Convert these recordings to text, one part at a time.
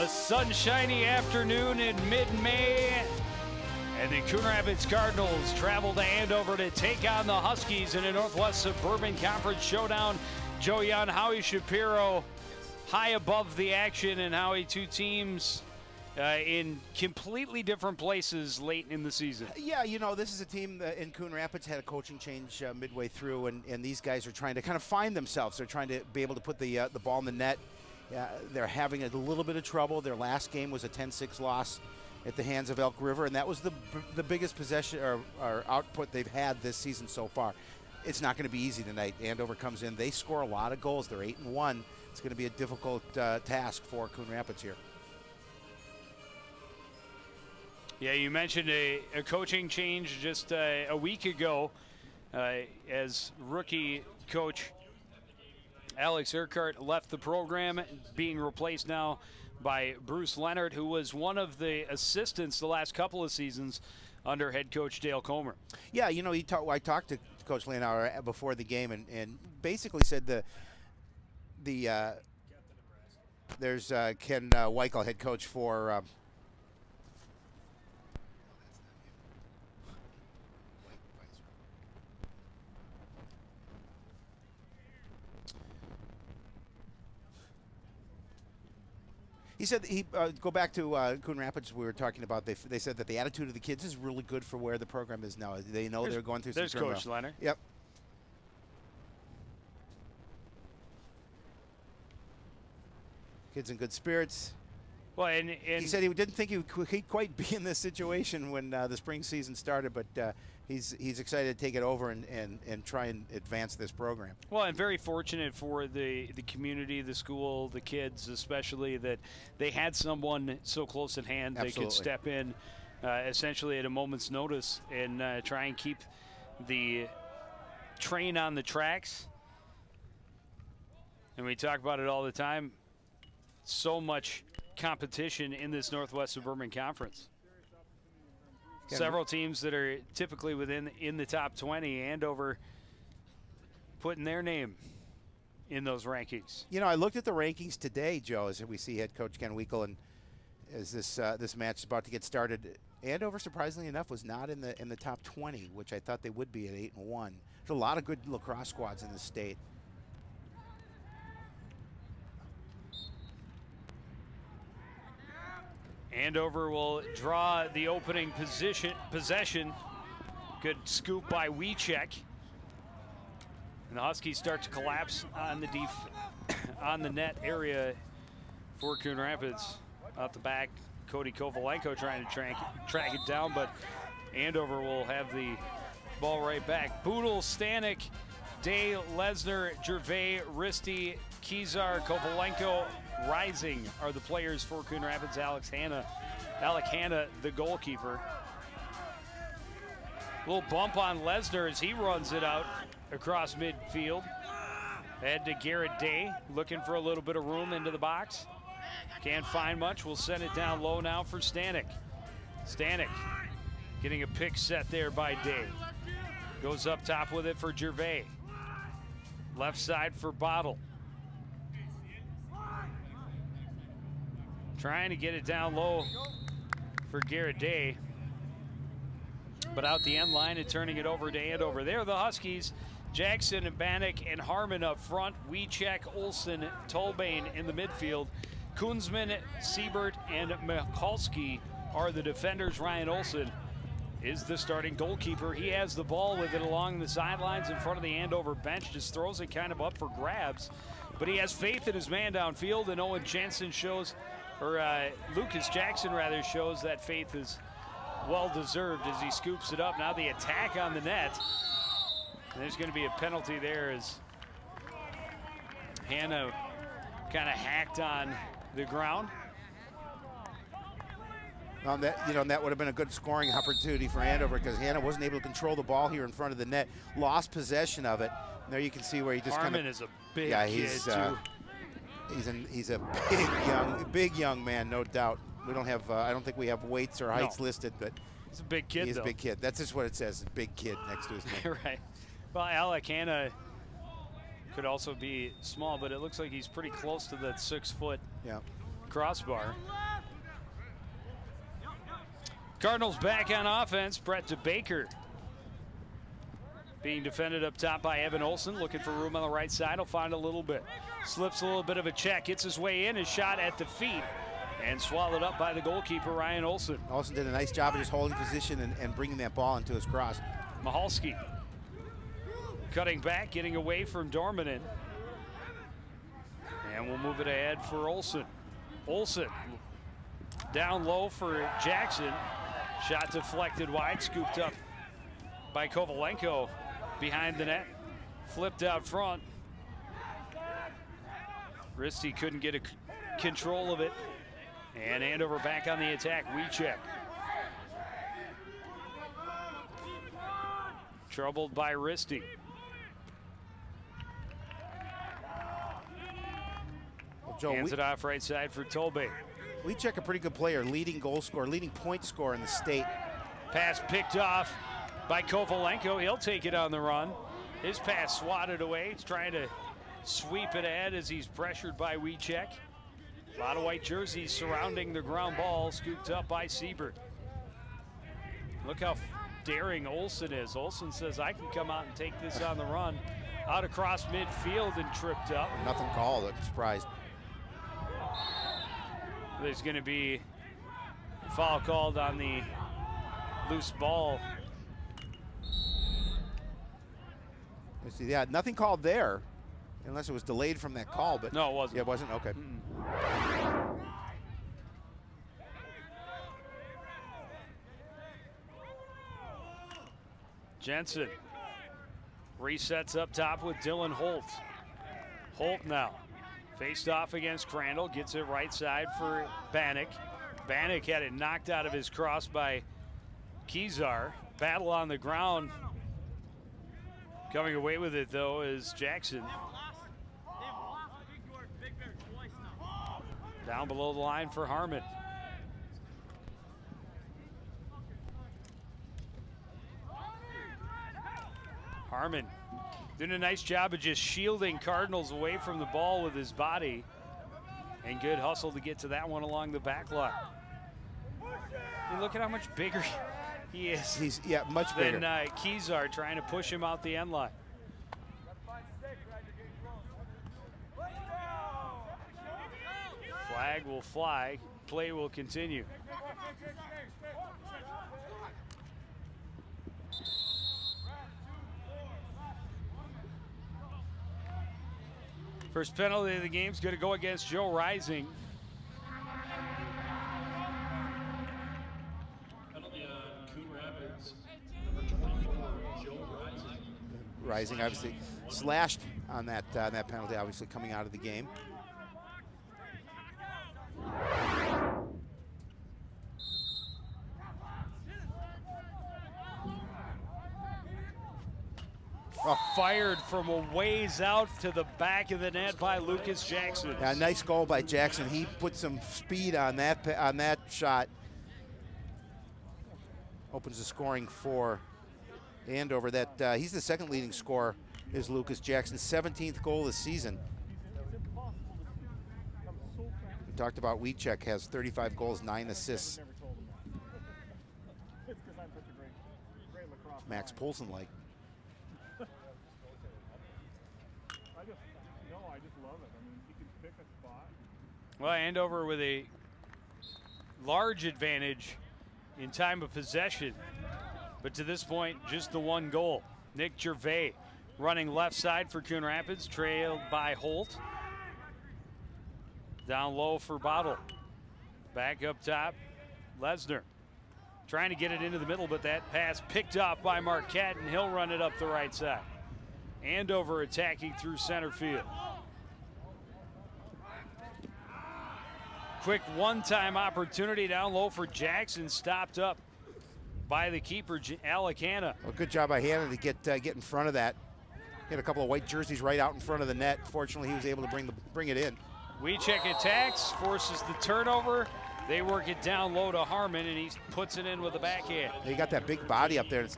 sunshiny afternoon in mid-May, and the Coon Rapids Cardinals travel to Andover to take on the Huskies in a Northwest Suburban Conference showdown. Joe Young, Howie Shapiro, high above the action, and Howie, two teams in completely different places late in the season. Yeah, you know, this is a team that in Coon Rapids had a coaching change midway through, and these guys are trying to kind of find themselves. They're trying to be able to put the ball in the net. They're having a little bit of trouble. Their last game was a 10-6 loss at the hands of Elk River, and that was the biggest possession or output they've had this season so far. It's not going to be easy tonight. Andover comes in. They score a lot of goals. They're 8-1. It's going to be a difficult task for Coon Rapids here. Yeah, you mentioned a coaching change just a week ago as rookie coach Alex Urquhart left the program, being replaced now by Bruce Leonard, who was one of the assistants the last couple of seasons under head coach Dale Comer. Yeah, you know, I talked to Coach Leonard before the game and basically said there's Ken Weichel, head coach for he said go back to Coon Rapids. We were talking about. They said that the attitude of the kids is really good for where the program is now. They know they're going through some turmoil. There's Coach Leonard. Yep. Kids in good spirits. Well, and he said he didn't think he'd quite be in this situation when the spring season started, but he's excited to take it over and try and advance this program. Well, I'm very fortunate for the community, the school, the kids especially, that they had someone so close at hand. Absolutely. They could step in essentially at a moment's notice and try and keep the train on the tracks. And we talk about it all the time. So much competition in this Northwest Suburban Conference. Several teams that are typically in the top 20. Andover putting their name in those rankings. You know, I looked at the rankings today, Joe, as we see head coach Ken Weichel, and as this match is about to get started, Andover, surprisingly enough, was not in the top 20, which I thought they would be at 8-1. There's a lot of good lacrosse squads in the state. Andover will draw the opening possession. Good scoop by Wiechek. And the Huskies start to collapse on the net area for Coon Rapids. Out the back, Cody Kovalenko trying to track it down, but Andover will have the ball right back. Boodle, Stanek, Day, Lesnar, Gervais, Risty, Kezar, Kovalenko, Rising are the players for Coon Rapids. Alec Hanna, the goalkeeper. Little bump on Lesnar as he runs it out across midfield. Head to Garrett Day, looking for a little bit of room into the box. Can't find much. We'll send it down low now for Stanek. Stanek getting a pick set there by Day. Goes up top with it for Gervais. Left side for Bottle. Trying to get it down low for Garrett Day. But out the end line and turning it over to Andover. There are the Huskies. Jackson and Bannock and Harmon up front. Wiechek, Olsen, Tolbane in the midfield. Koonsman, Siebert, and Mikulski are the defenders. Ryan Olsen is the starting goalkeeper. He has the ball with it along the sidelines in front of the Andover bench. Just throws it kind of up for grabs. But he has faith in his man downfield, and Owen Jensen shows, or Lucas Jackson rather, shows that faith is well-deserved as he scoops it up. Now the attack on the net. And there's going to be a penalty there as Hanna kind of hacked on the ground. That would have been a good scoring opportunity for Andover because Hanna wasn't able to control the ball here in front of the net. Lost possession of it. And there you can see where he just Harmon is a big kid too. He's a big young man, no doubt. We don't have I don't think we have weights or heights listed, but he's a big kid. He's a big kid. That's just what it says, big kid next to his name. Right. Well, Alec Hanna could also be small, but it looks like he's pretty close to that 6 foot. Yeah. crossbar. Cardinals back on offense. Brett DeBaker being defended up top by Evan Olsen, looking for room on the right side. He'll find a little bit. Slips a little bit of a check, gets his way in, his shot at the feet, and swallowed up by the goalkeeper, Ryan Olsen. Olsen did a nice job of just holding position and bringing that ball into his cross. Mahalski cutting back, getting away from Dormanen. And we'll move it ahead for Olsen. Olsen down low for Jackson. Shot deflected wide, scooped up by Kovalenko behind the net. Flipped out front. Risty couldn't get control of it. And Andover back on the attack. Wieczek. Troubled by Risty. Joe, hands it off right side for Tolbe. Wieczek, a pretty good player, leading goal scorer, leading point scorer in the state. Pass picked off by Kovalenko. He'll take it on the run. His pass swatted away. He's trying to sweep it ahead as he's pressured by Wieczek. A lot of white jerseys surrounding the ground ball, scooped up by Siebert. Look how daring Olsen is. Olsen says, I can come out and take this on the run. Out across midfield and tripped up. Nothing called, I'm surprised. There's going to be a foul called on the loose ball. Let's see, yeah, nothing called there, unless it was delayed from that call. But no, it wasn't. Yeah, it wasn't. Okay. Jensen resets up top with Dylan Holt. Holt now faced off against Crandall, gets it right side for Bannock. Bannock had it knocked out of his cross by Kezar. Battle on the ground. Coming away with it, though, is Jackson. Down below the line for Harmon. Harmon doing a nice job of just shielding Cardinals away from the ball with his body. And good hustle to get to that one along the back line. I mean, look at how much bigger he is. He's, yeah, much bigger. Than Kezar trying to push him out the end line. Flag will fly. Play will continue. First penalty of the game is going to go against Joe Rising. Penalty on Coon Rapids, number 24, Joe Rising. Rising obviously slashed on that penalty, obviously coming out of the game. Oh. Fired from a ways out to the back of the net by Lucas Jackson. Yeah, nice goal by Jackson. He put some speed on that shot. Opens the scoring for Andover. That he's the second leading scorer is Lucas Jackson, 17th goal this season. We talked about Wieczek has 35 goals, 9 assists. Max Poulsen like. Well, Andover with a large advantage in time of possession, but to this point, just the one goal. Nick Gervais running left side for Coon Rapids, trailed by Holt. Down low for Bottle. Back up top, Lesnar. Trying to get it into the middle, but that pass picked off by Marquette, and he'll run it up the right side. Andover attacking through center field. Quick one-time opportunity down low for Jackson, stopped up by the keeper, Alicana. Well, good job by Hannah to get in front of that. Hit a couple of white jerseys right out in front of the net. Fortunately, he was able to bring it in. Wieczek attacks, forces the turnover. They work it down low to Harmon, and he puts it in with the backhand. He got that big body up there. It's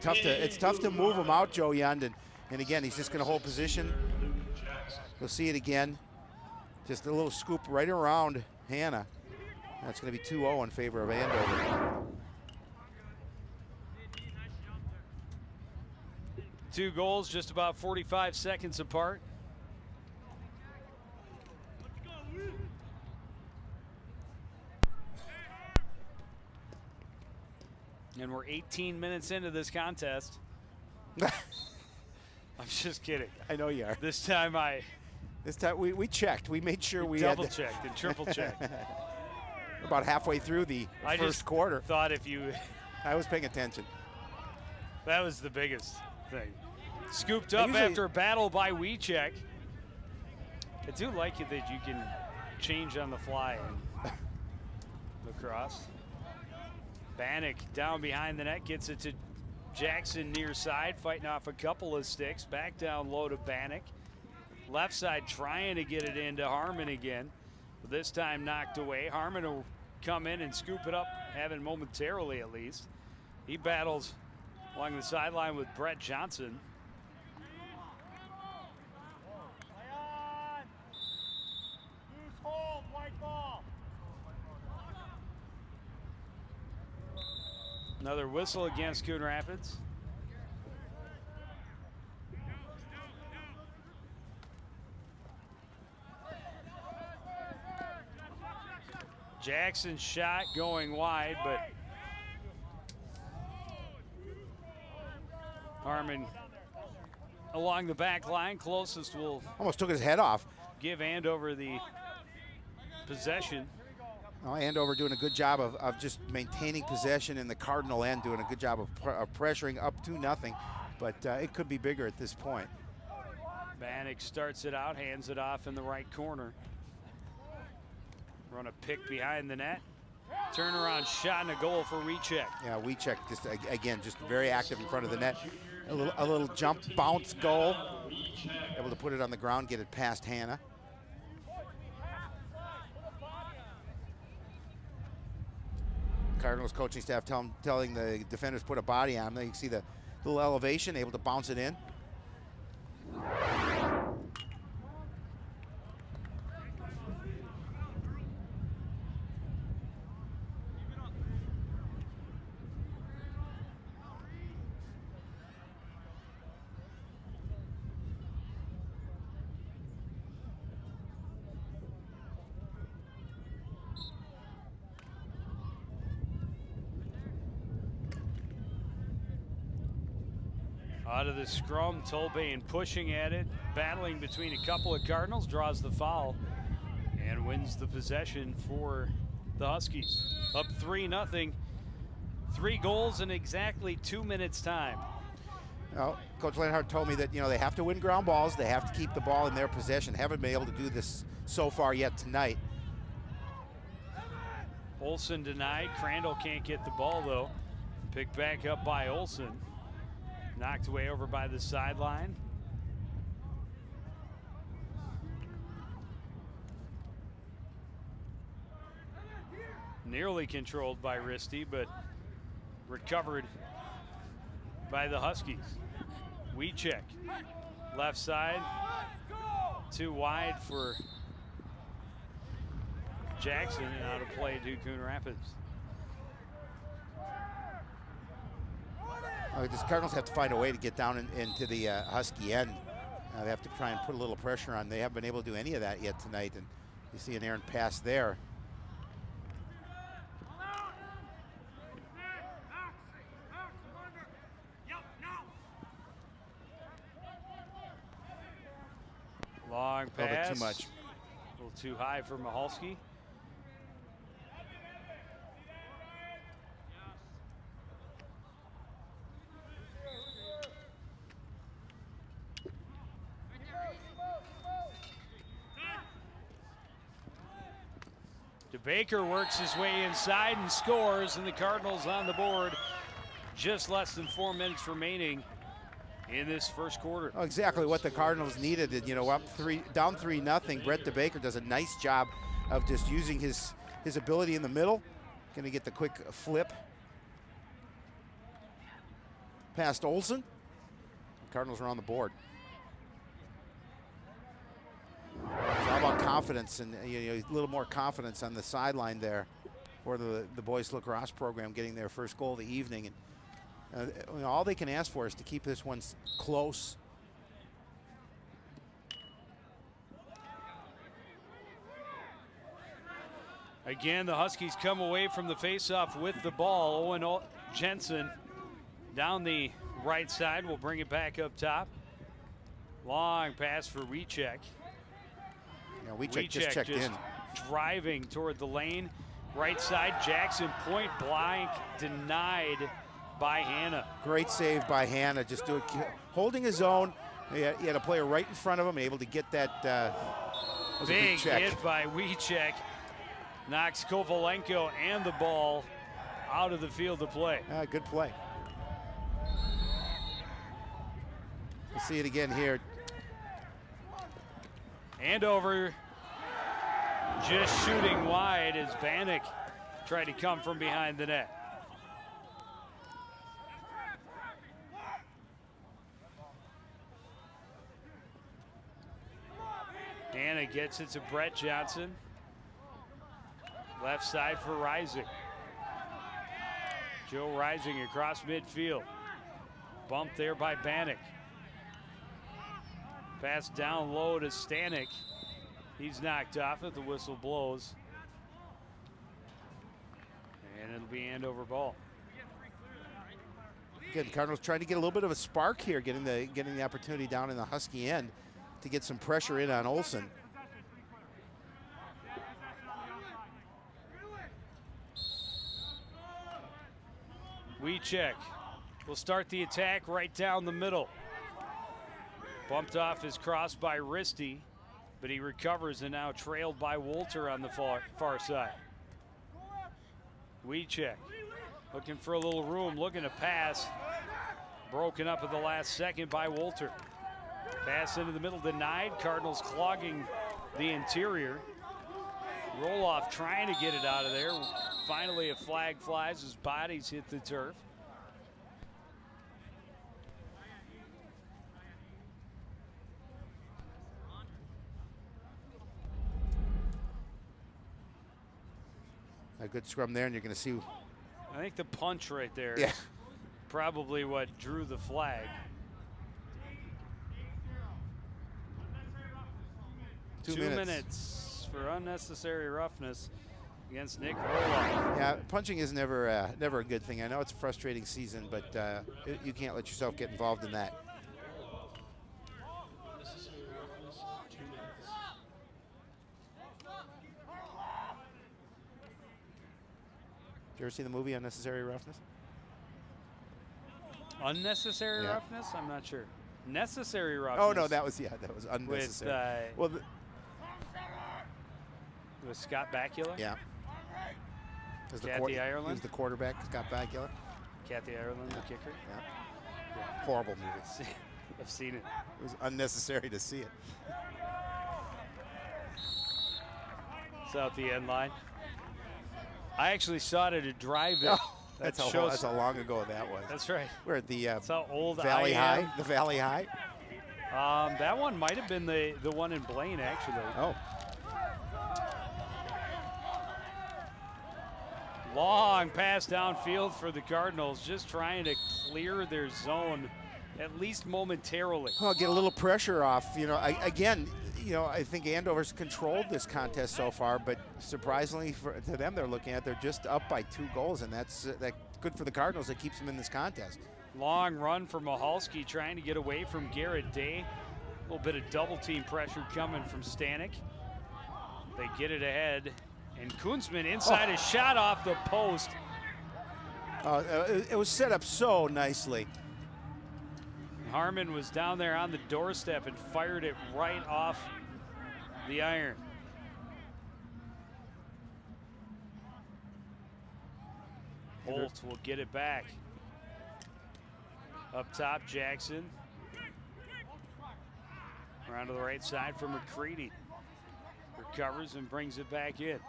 tough to move him out, Joe Yund, and again, he's just going to hold position. We'll see it again. Just a little scoop right around Hannah. That's going to be 2-0 in favor of Andover. 2 goals, just about 45 seconds apart. And we're 18 minutes into this contest. I'm just kidding. I know you are. This time we checked. We made sure we double checked and triple checked. About halfway through the first quarter. Thought if you I was paying attention. That was the biggest thing. Scooped up after a battle by Wiechek. I do like it that you can change on the fly in lacrosse. Bannock down behind the net, gets it to Jackson near side, fighting off a couple of sticks. Back down low to Bannock. Left side trying to get it into Harmon again. But this time knocked away. Harmon will come in and scoop it up, having momentarily at least. He battles along the sideline with Brett Johnson. Another whistle against Coon Rapids. Jackson's shot going wide, but Harmon along the back line, closest will almost took his head off. Give Andover the possession. Well, Andover doing a good job of just maintaining possession in the Cardinal end, doing a good job of pressuring up 2-0, but it could be bigger at this point. Bannock starts it out, hands it off in the right corner. Run a pick behind the net. Turnaround shot and a goal for Wiechek. Yeah, Wiechek just again just very active in front of the net. A little jump bounce goal. Able to put it on the ground, get it past Hannah. Cardinals coaching staff telling the defenders put a body on them. You can see the little elevation, able to bounce it in. Out of the scrum, Tolbane pushing at it, battling between a couple of Cardinals, draws the foul, and wins the possession for the Huskies. Up 3-0, 3 goals in exactly 2 minutes time. Well, Coach Lenhart told me that, they have to win ground balls. They have to keep the ball in their possession. Haven't been able to do this so far yet tonight. Olsen denied. Crandall can't get the ball, though. Picked back up by Olsen. Knocked away over by the sideline. Nearly controlled by Risty, but recovered by the Huskies. Wiechek, left side, too wide for Jackson, and out of play to Coon Rapids. The Cardinals have to find a way to get down into the Husky end. They have to try and put a little pressure on. They haven't been able to do any of that yet tonight, and you see an errant pass there. Long pass. A little bit too much. A little too high for Mahalski. Baker works his way inside and scores, and the Cardinals on the board. Just less than 4 minutes remaining in this first quarter. Oh, exactly what the Cardinals needed. Down 3-0. Brett DeBaker does a nice job of just using his ability in the middle. Going to get the quick flip past Olsen. The Cardinals are on the board. It's all about confidence and a little more confidence on the sideline there. for the boys lacrosse program getting their first goal of the evening. And you know, all they can ask for is to keep this one close. Again, the Huskies come away from the faceoff with the ball. Owen Jensen down the right side will bring it back up top. Long pass for Wiechek. Yeah, Wiechek just checked in. Driving toward the lane. Right side, Jackson, point blank, denied by Hanna. Great save by Hanna, just holding his own. He had a player right in front of him, able to get that. Big hit by Wiechek. Knocks Kovalenko and the ball out of the field of play. Good play. We'll see it again here. Andover just shooting wide as Bannock tried to come from behind the net. Hanna gets it to Brett Johnson. Left side for Rising. Joe Rising across midfield. Bumped there by Bannock. Pass down low to Stanek. He's knocked off it. The whistle blows. And it'll be Andover ball. Again, Cardinals trying to get a little bit of a spark here, getting the opportunity down in the Husky end to get some pressure in on Olsen. Wiechek will start the attack right down the middle. Bumped off his cross by Risty, but he recovers and now trailed by Wolter on the far side. Wiechek looking for a little room, looking to pass. Broken up at the last second by Wolter. Pass into the middle denied. Cardinals clogging the interior. Roloff trying to get it out of there. Finally a flag flies as bodies hit the turf. A good scrum there, and you're going to see. I think the punch right there is probably what drew the flag. 2 minutes for unnecessary roughness against Nick Roloff. Yeah, punching is never a good thing. I know it's a frustrating season, but you can't let yourself get involved in that. Did you ever see the movie Unnecessary Roughness? Unnecessary roughness? I'm not sure. Necessary roughness. Oh no, that was unnecessary. With, with Scott Bakula? Yeah. Kathy Ireland? He was the quarterback, Scott Bakula. Kathy Ireland, the kicker? Yeah. Horrible movie. I've seen it. It was unnecessary to see it. It's out the end line. I actually saw it at a drive-in. Oh, that's how long ago that was. That's right. We're at the that's how old Valley I am. High. The Valley High. That one might have been the one in Blaine, actually. Oh. Long pass downfield for the Cardinals, just trying to clear their zone, at least momentarily. Well, get a little pressure off. You know, I think Andover's controlled this contest so far, but surprisingly to them, they're just up by 2 goals, and that's good for the Cardinals. It keeps them in this contest. Long run for Mahalski, trying to get away from Garrett Day. A little bit of double team pressure coming from Stanek. They get it ahead, and Koonsman inside a shot off the post. It was set up so nicely. Harmon was down there on the doorstep and fired it right off the iron. Holt will get it back. Up top, Jackson. Around to the right side for McCready. Recovers and brings it back in.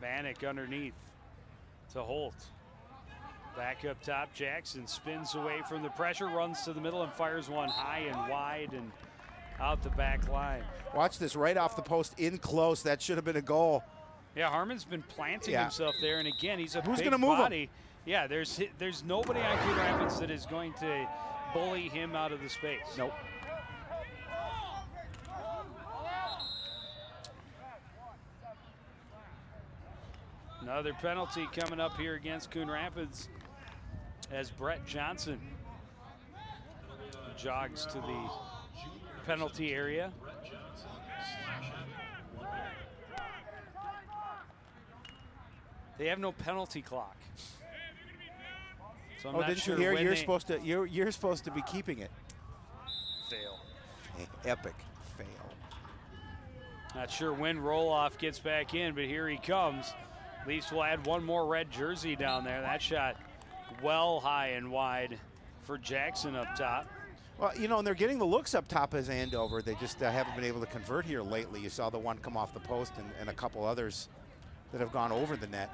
Bannock underneath to Holt. Back up top, Jackson spins away from the pressure, runs to the middle and fires one high and wide, and out the back line. Watch this, right off the post, in close. That should have been a goal. Yeah, Harmon's been planting himself there, and again, he's a Who's big gonna move body. him? Yeah, there's nobody on Coon Rapids that is going to bully him out of the space. Nope. Another penalty coming up here against Coon Rapids as Brett Johnson jogs to the penalty area. They have no penalty clock. So I'm not didn't sure you hear? when You're supposed to be keeping it. fail. Epic fail. Not sure when Roloff gets back in, but here he comes. Leafs will add one more red jersey down there. That shot well high and wide for Jackson up top. Well, you know, and they're getting the looks up top as Andover. They just haven't been able to convert here lately. You saw the one come off the post and a couple others that have gone over the net.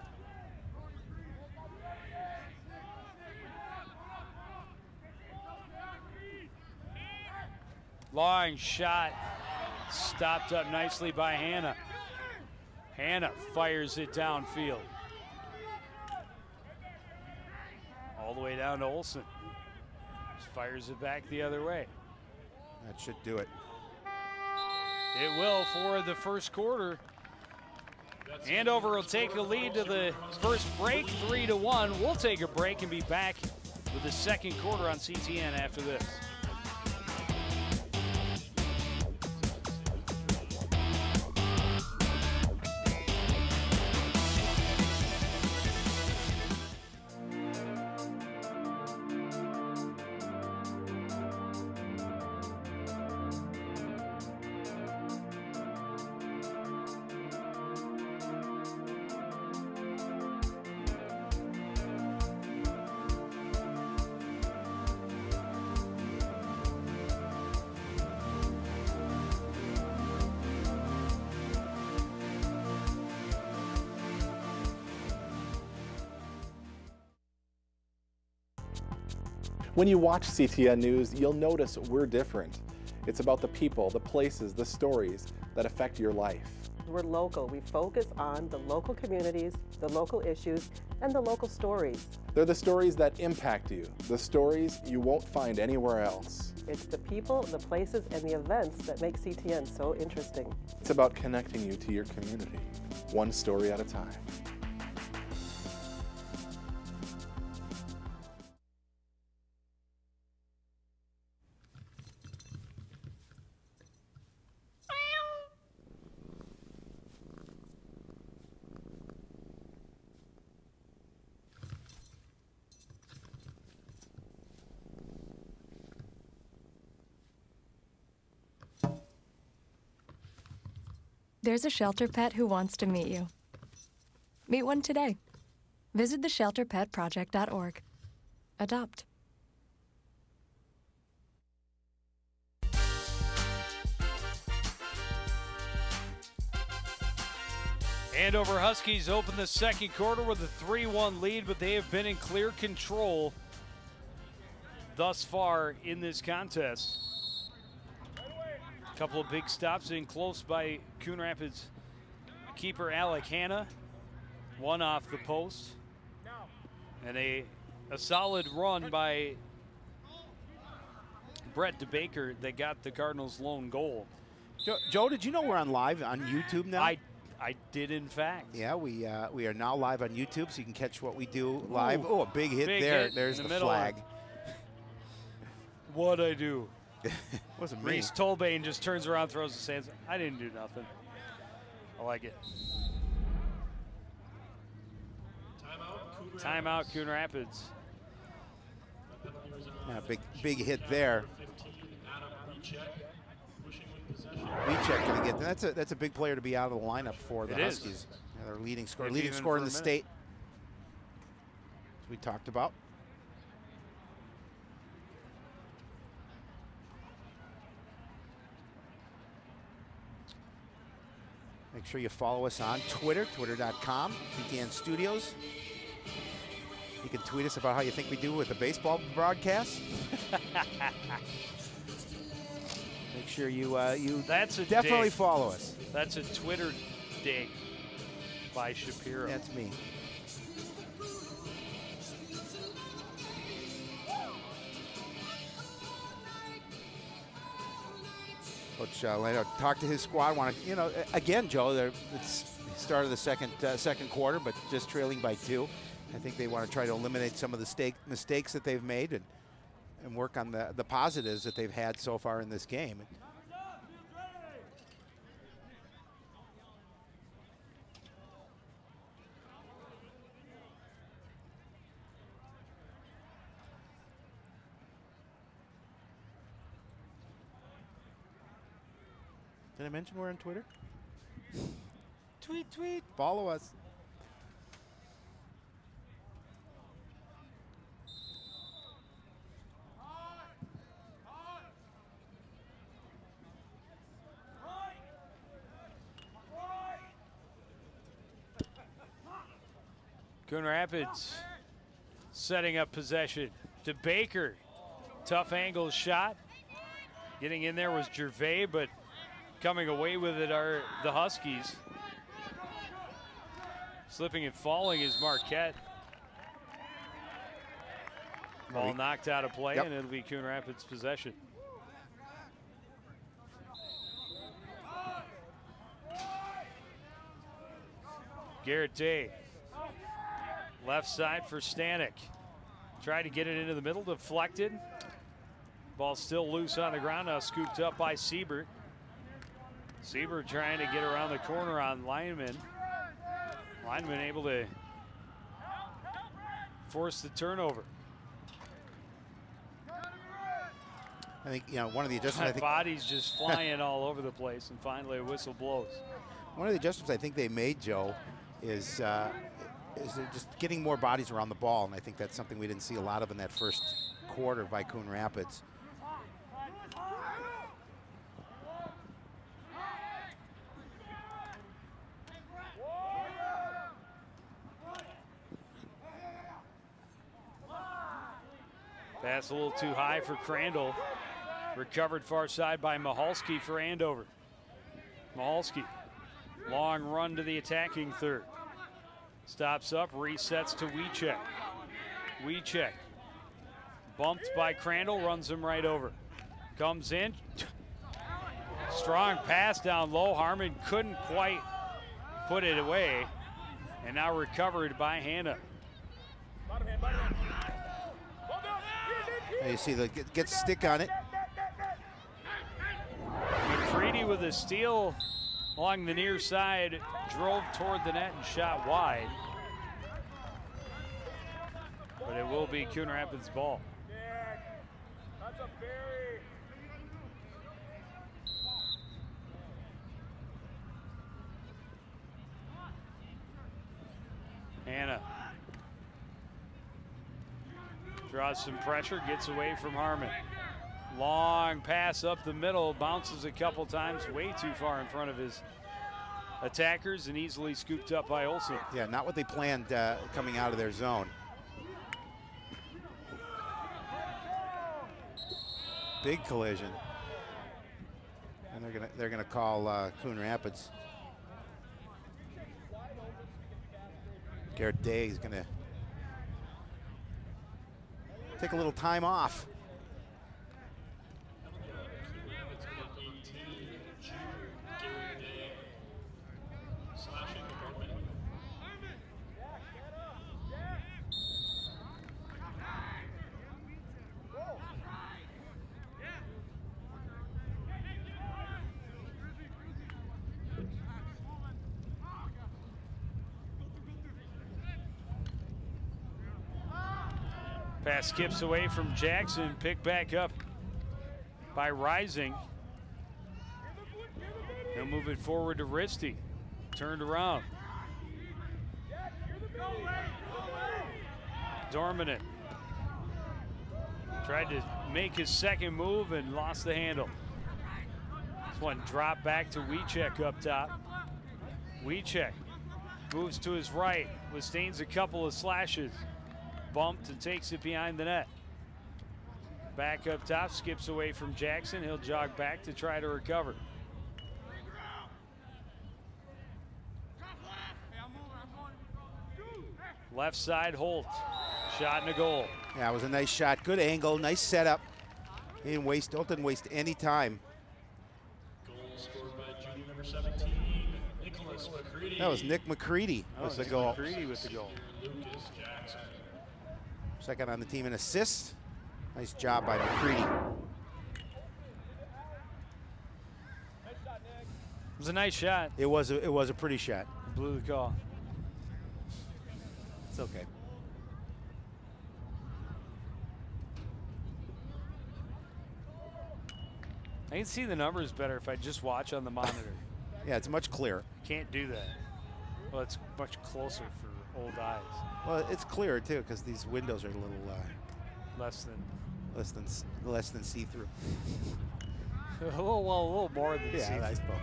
Long shot, stopped up nicely by Hanna. Hanna fires it downfield. All the way down to Olsen. Just fires it back the other way. That should do it. It will for the first quarter. Andover will take a lead to the first break, 3-1. We'll take a break and be back with the second quarter on CTN after this. When you watch CTN News, you'll notice we're different. It's about the people, the places, the stories that affect your life. We're local. We focus on the local communities, the local issues, and the local stories. They're the stories that impact you, the stories you won't find anywhere else. It's the people, the places, and the events that make CTN so interesting. It's about connecting you to your community, one story at a time. There's a shelter pet who wants to meet you. Meet one today. Visit theshelterpetproject.org. Adopt. Andover Huskies open the second quarter with a 3-1 lead, but they have been in clear control thus far in this contest. A couple of big stops in close by Coon Rapids keeper Alec Hanna. One off the post. And a solid run by Brett DeBaker that got the Cardinals' lone goal. Joe, did you know we're on live on YouTube now? I did, in fact. Yeah, we are now live on YouTube, so you can catch what we do live. Ooh, oh, a big hit there. Hit There's in the middle. flag. What'd I do? Wasn't me. Reese Tolbane just turns around, throws his hands. I didn't do nothing. I like it. Timeout, Coon Rapids. Yeah, big hit there. Recheck gonna get that's a big player to be out of the lineup for the Huskies. Yeah, their leading scorer in the state. As we talked about. Make sure you follow us on Twitter, twitter.com, CTN Studios. You can tweet us about how you think we do with the baseball broadcast. Make sure you That's a definitely dig. follow us. That's a Twitter dig by Shapiro. That's me. Coach Leno talked to his squad. Again, Joe, it's the start of the second quarter, but just trailing by 2. I think they want to try to eliminate some of the mistakes that they've made and work on the positives that they've had so far in this game. Did I mention we're on Twitter? Tweet. Follow us. Coon Rapids setting up possession to Baker. Tough angle shot. Getting in there was Gervais, but coming away with it are the Huskies. Slipping and falling is Marquette. Ball knocked out of play, and it'll be Coon Rapids possession. Garrett Day. Left side for Stanek. Tried to get it into the middle, deflected. Ball still loose on the ground, now scooped up by Siebert. Siebert trying to get around the corner on Lineman. Lineman able to force the turnover. I think, one of the adjustments. Bodies just flying all over the place, and finally a whistle blows. One of the adjustments I think they made, Joe, is they're just getting more bodies around the ball, and I think that's something we didn't see a lot of in that first quarter by Coon Rapids. Pass a little too high for Crandall. Recovered far side by Mahalski for Andover. Mahalski, long run to the attacking third. Stops up, resets to Wiecek. Wiecek, bumped by Crandall, runs him right over. Comes in, strong pass down low. Harmon couldn't quite put it away, and now recovered by Hanna. You see, gets stick on it. McCready with a steal along the near side, drove toward the net and shot wide. But it will be Coon Rapids' ball. Hanna draws some pressure, gets away from Harmon. Long pass up the middle, bounces a couple times, way too far in front of his attackers and easily scooped up by Olsen. Yeah, not what they planned coming out of their zone. Big collision. And they're gonna call Coon Rapids. Garrett Day is gonna take a little time off. Pass skips away from Jackson, picked back up by Rising. He'll move it forward to Risty. Turned around. Dorminant tried to make his second move and lost the handle. This one dropped back to Wiecek up top. Wiecek moves to his right, withstands a couple of slashes. Bumped and takes it behind the net. Back up top, skips away from Jackson. He'll jog back to try to recover. Left side, Holt. Shot and a goal. Yeah, it was a nice shot. Good angle, nice setup. He didn't waste, didn't waste any time. Goal scored by junior number 17, Nicholas McCready. That was Nick McCready with the goal. McCready with the goal. Lucas Jackson. Second on the team in assists. Nice job by McCready. It was a nice shot. It was a pretty shot. Blew the call. It's okay. I can see the numbers better if I just watch on the monitor. Yeah, it's much clearer. Can't do that. Well, it's much closer for old eyes. Well, it's clearer too because these windows are a little Less less than see-through. a little more than Yeah, see-through. I suppose.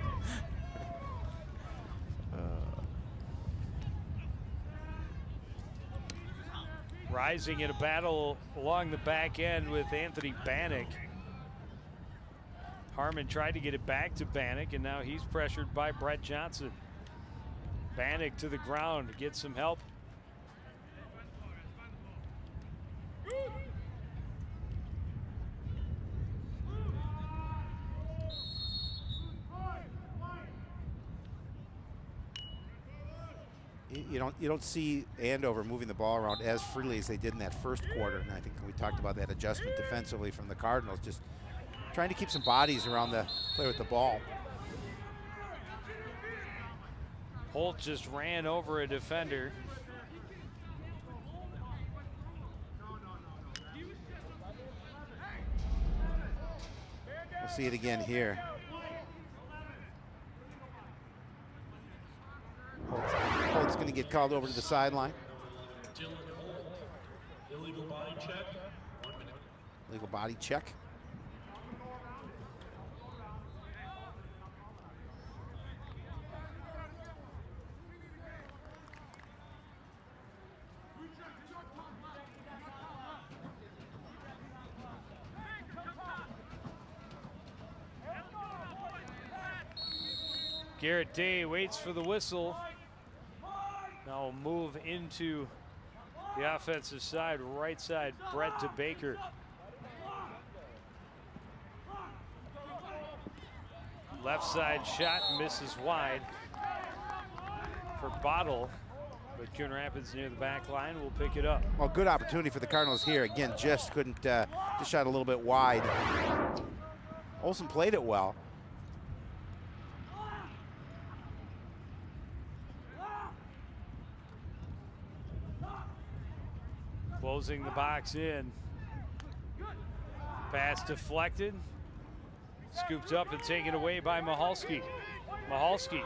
Rising in a battle along the back end with Anthony Bannock. Harmon tried to get it back to Bannock, and now he's pressured by Brett Johnson. Bannock to the ground to get some help. You don't see Andover moving the ball around as freely as they did in that first quarter, and I think we talked about that adjustment defensively from the Cardinals, just trying to keep some bodies around the player with the ball. Holt just ran over a defender. We'll see it again here. Holt's going to get called over to the sideline. Dylan Holt, illegal body check, 1 minute. Legal body check. Garrett Day waits for the whistle. Now we'll move into the offensive side, right side, Brett DeBaker. Left side shot misses wide for Bottle, but Coon Rapids near the back line will pick it up. Well, good opportunity for the Cardinals here. Again, just couldn't, just shot a little bit wide. Olsen played it well. Closing the box in. Pass deflected. Scooped up and taken away by Mahalski. Mahalski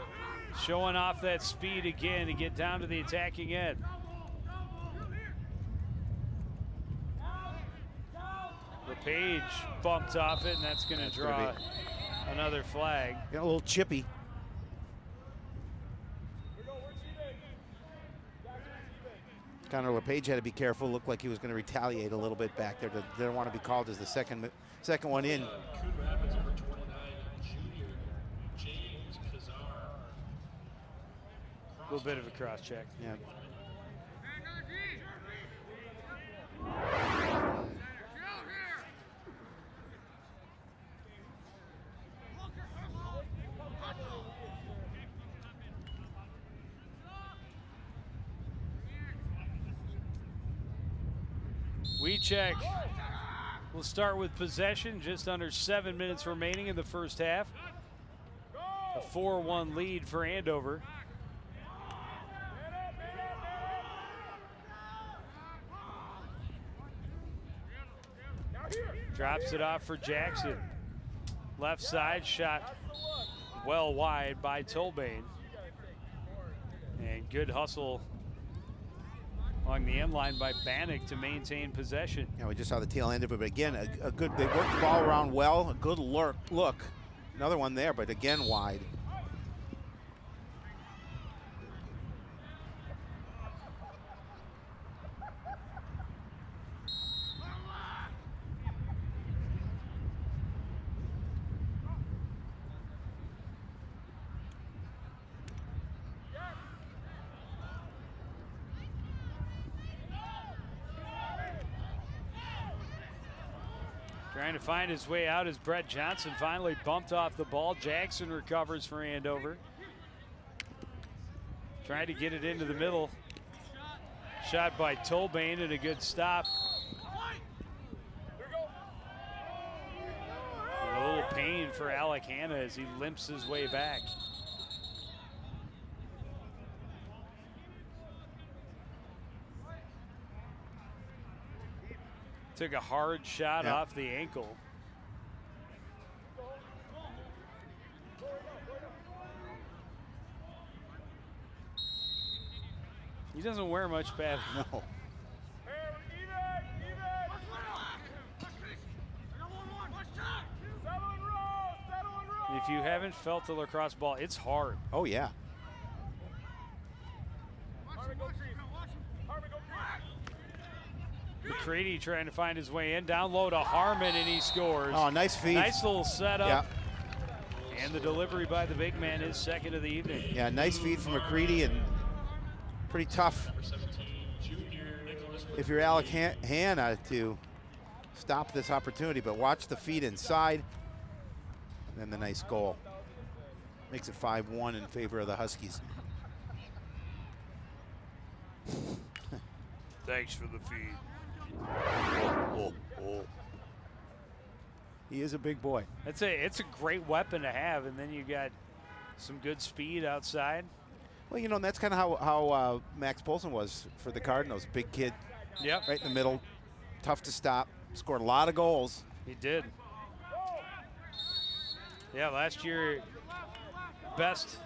showing off that speed again to get down to the attacking end. LePage bumped off it, and that's going to draw another flag. Got a little chippy. Connor LePage had to be careful. Looked like he was going to retaliate a little bit back there. Didn't want to be called as the second one in. Coon Rapids number 29, junior James Kazar. A little bit of a cross check. Yeah. We check. We'll start with possession. Just under 7 minutes remaining in the first half. A 4-1 lead for Andover. Drops it off for Jackson. Left side shot well wide by Tolbane. And good hustle along the end line by Bannock to maintain possession. Yeah, we just saw the tail end of it, but again, a good, they worked the ball around well, a good look. Another one there, but again wide. Trying to find his way out as Brett Johnson finally bumped off the ball. Jackson recovers for Andover. Trying to get it into the middle. Shot by Tolbane and a good stop. And a little pain for Alec Hanna as he limps his way back. Took a hard shot off the ankle. He doesn't wear much pad. No. If you haven't felt the lacrosse ball, it's hard. Oh, yeah. McCready trying to find his way in. Down low to Harmon, and he scores. Oh, nice feed. Nice little setup. And the delivery by the big man is second of the evening. Yeah, nice feed from McCready, and pretty tough if you're Alec Hanna to stop this opportunity, but watch the feed inside, and then the nice goal. Makes it 5-1 in favor of the Huskies. Thanks for the feed. He is a big boy. It's a great weapon to have, and then you got some good speed outside. Well, you know, and that's kind of how Max Polson was for the Cardinals. Big kid, yep, right in the middle, tough to stop, scored a lot of goals. He did. Yeah, last year, best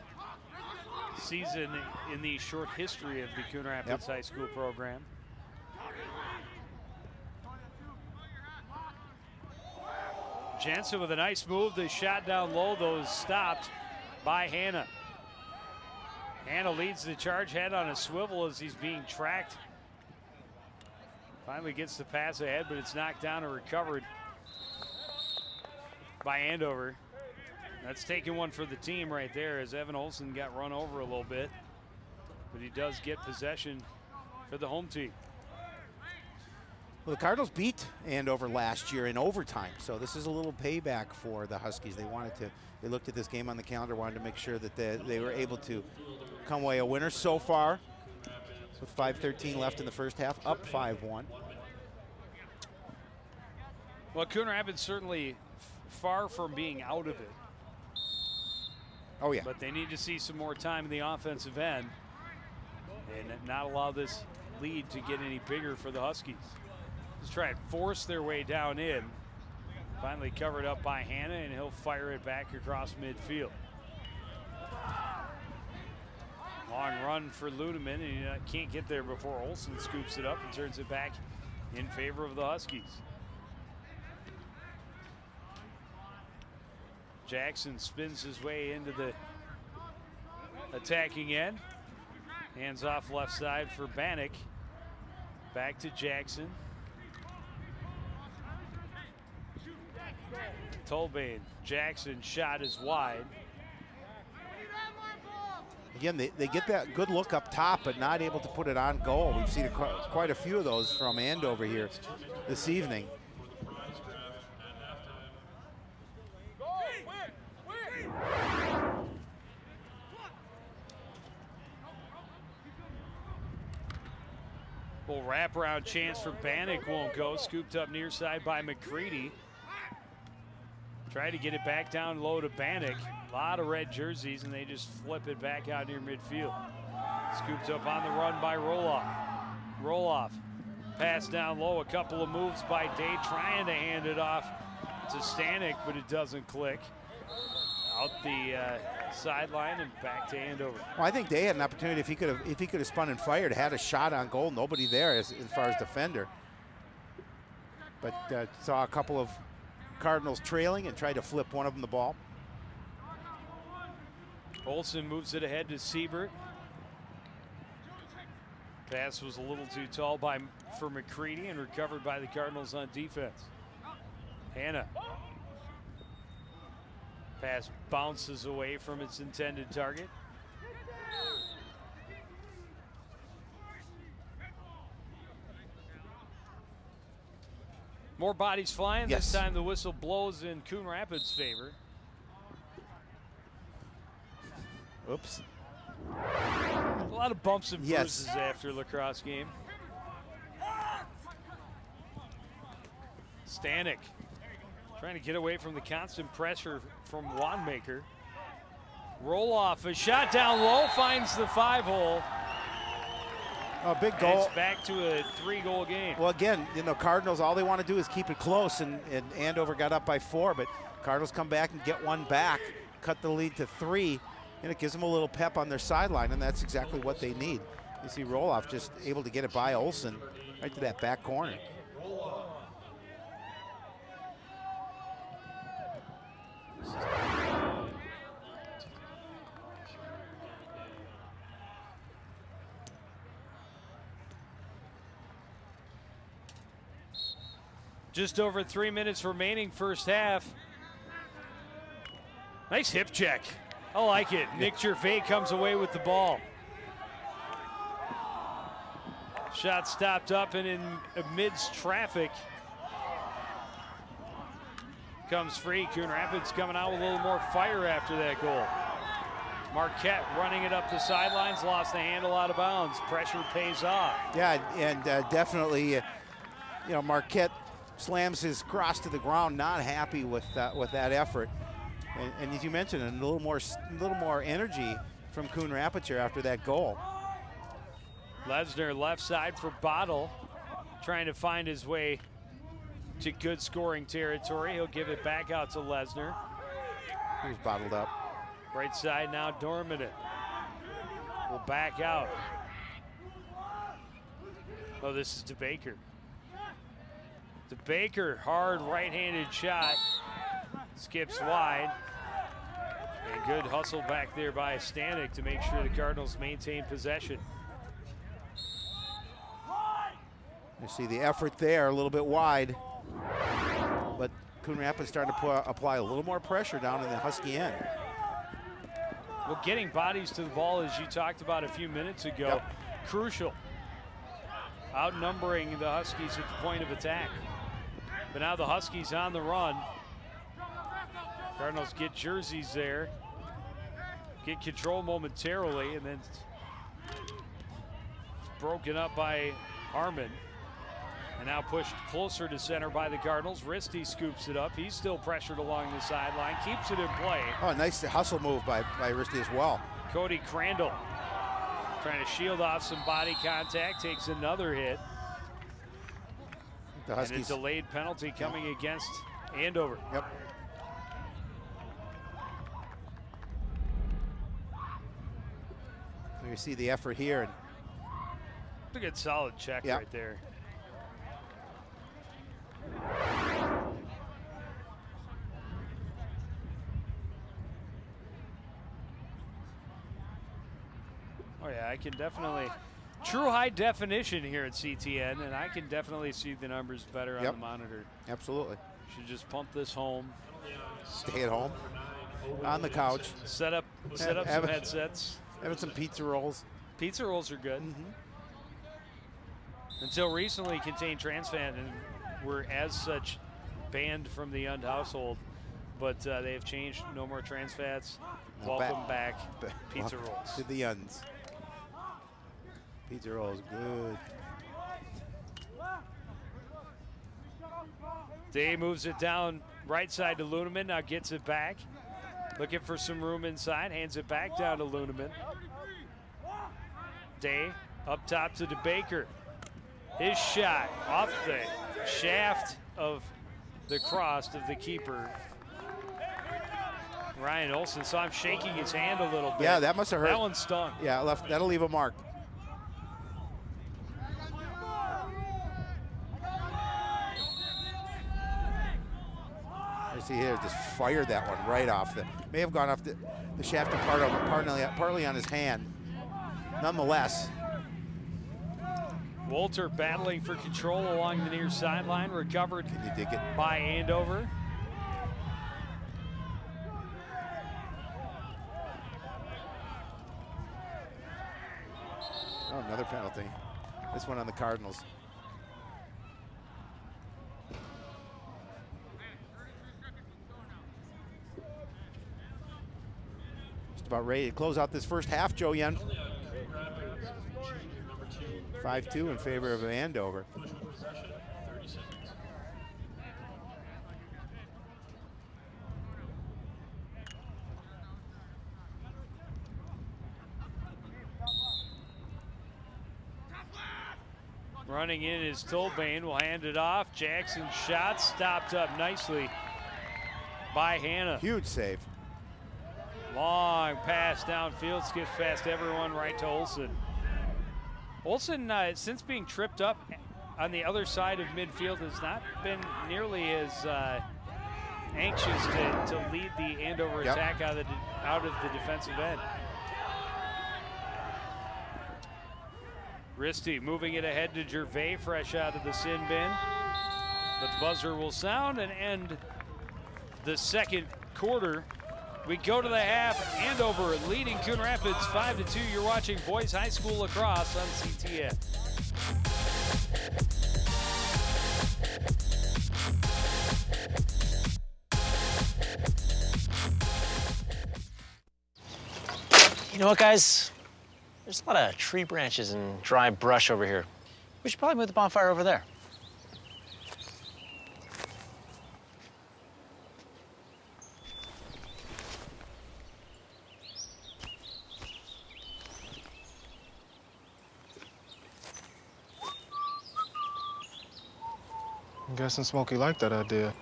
season in the short history of the Coon Rapids High School program. Jensen with a nice move. The shot down low, though, is stopped by Hanna. Hanna leads the charge, head on a swivel as he's being tracked. Finally gets the pass ahead, but it's knocked down and recovered by Andover. That's taking one for the team right there as Evan Olsen got run over a little bit. But he does get possession for the home team. Well, the Cardinals beat Andover last year in overtime, so this is a little payback for the Huskies. They looked at this game on the calendar, wanted to make sure that they were able to come away a winner so far with 5:13 left in the first half, up 5-1. Well, Coon Rapids certainly far from being out of it. Oh, yeah. But they need to see some more time in the offensive end and not allow this lead to get any bigger for the Huskies. Just try and force their way down in. Finally covered up by Hanna, and he'll fire it back across midfield. Long run for Ludeman, and he can't get there before Olsen scoops it up and turns it back in favor of the Huskies. Jackson spins his way into the attacking end. Hands off left side for Bannock. Back to Jackson. Tolbane, Jackson, shot is wide. Again, they get that good look up top, but not able to put it on goal. We've seen quite a few of those from Andover here this evening. Well, wraparound chance for Bannock won't go. Scooped up near side by McCready. Try to get it back down low to Bannock. A lot of red jerseys, and they just flip it back out near midfield. Scooped up on the run by Roloff. Roloff. Pass down low. A couple of moves by Day trying to hand it off to Stanek, but it doesn't click. Out the sideline and back to Andover. Well, I think Day had an opportunity if he could have spun and fired, had a shot on goal. Nobody there as far as defender. But saw a couple of Cardinals trailing and tried to flip one of them the ball. Olsen moves it ahead to Siebert. Pass was a little too tall for McCready and recovered by the Cardinals on defense. Hanna. Pass bounces away from its intended target. More bodies flying. Yes. This time the whistle blows in Coon Rapids' favor. Oops. A lot of bumps and Yes. bruises after Lacrosse game. Stanek trying to get away from the constant pressure from Wanmaker. Roll off, a shot down low, finds the 5-hole. A big And goal. it's back to a 3-goal game. Well, again, you know, Cardinals, all they want to do is keep it close, and Andover got up by 4, but Cardinals come back and get one back, cut the lead to 3, and it gives them a little pep on their sideline, and that's exactly what they need. You see Roloff just able to get it by Olsen right to that back corner. Just over 3 minutes remaining first half. Nice hip check. I like it. Nick Gervais comes away with the ball. Shot stopped up and in amidst traffic. Comes free. Coon Rapids coming out with a little more fire after that goal. Marquette running it up the sidelines, lost the handle out of bounds. Pressure pays off. Yeah, and definitely, you know, Marquette slams his cross to the ground, not happy with that effort. And as you mentioned, a little more energy from Coon Rapids here after that goal. Lesnar left side for Bottle, trying to find his way to good scoring territory. He'll give it back out to Lesnar. He was bottled up. Right side now, Dormant will back out. Oh, this is to Baker. To Baker, hard right-handed shot. Skips wide. And good hustle back there by Stanek to make sure the Cardinals maintain possession. You see the effort there, a little bit wide. But Coon Rapids starting to apply a little more pressure down in the Husky end. Well, getting bodies to the ball, as you talked about a few minutes ago, crucial. Outnumbering the Huskies at the point of attack. But now the Huskies on the run. Cardinals get jerseys there, get control momentarily, and then it's broken up by Harmon. And now pushed closer to center by the Cardinals. Risty scoops it up. He's still pressured along the sideline, keeps it in play. Oh, nice hustle move by Risty as well. Cody Crandall trying to shield off some body contact, takes another hit. The Huskies. And a delayed penalty coming against Andover. Yep. So you see the effort here. And a good solid check right there. Oh yeah, I can definitely, true high definition here at CTN, and I can definitely see the numbers better on the monitor. Absolutely. Should just pump this home. Stay at home, on the couch. Set up some headsets. Having some pizza rolls. Pizza rolls are good. Until recently contained trans fat and were as such banned from the UND household, but they have changed. No more trans fats. Welcome back pizza rolls. To the UNDs. Pizza rolls, good. Day moves it down right side to Luneman, now gets it back. Looking for some room inside, hands it back down to Luneman. Day up top to DeBaker. His shot off the shaft of the cross of the keeper, Ryan Olsen. So I'm shaking his hand a little bit. Yeah, that must have hurt. That one stung. Yeah, that'll leave a mark. I see here, just fired that one right off. May have gone off the shaft and partly on his hand. Nonetheless. Wolter battling for control along the near sideline, recovered Can you dig it? by Andover. Oh, another penalty. This one on the Cardinals. just about ready to close out this first half, Joe Yen. 5-2 in favor of Andover. Running in is Tolbane, will hand it off. Jackson's shot stopped up nicely by Hannah. Huge save. Long pass downfield, skips past everyone, right to Olsen. Olsen, since being tripped up on the other side of midfield, has not been nearly as anxious to lead the Andover attack out of the defensive end. Risty moving it ahead to Gervais, fresh out of the sin bin. But the buzzer will sound and end the second quarter. We go to the half. Andover leading Coon Rapids 5-2. You're watching Boys High School Lacrosse on CTN. You know what, guys? There's a lot of tree branches and dry brush over here. We should probably move the bonfire over there. I'm guessing Smokey liked that idea.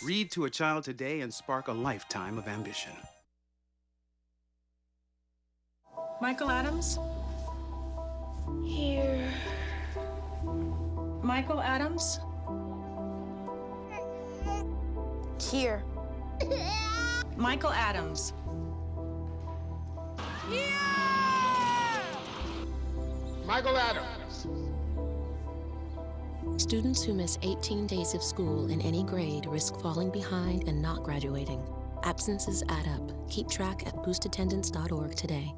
Read to a child today and spark a lifetime of ambition. Michael Adams? Here. Michael Adams? Here. Michael Adams. Michael Adams. Students who miss 18 days of school in any grade risk falling behind and not graduating. Absences add up. Keep track at boostattendance.org today.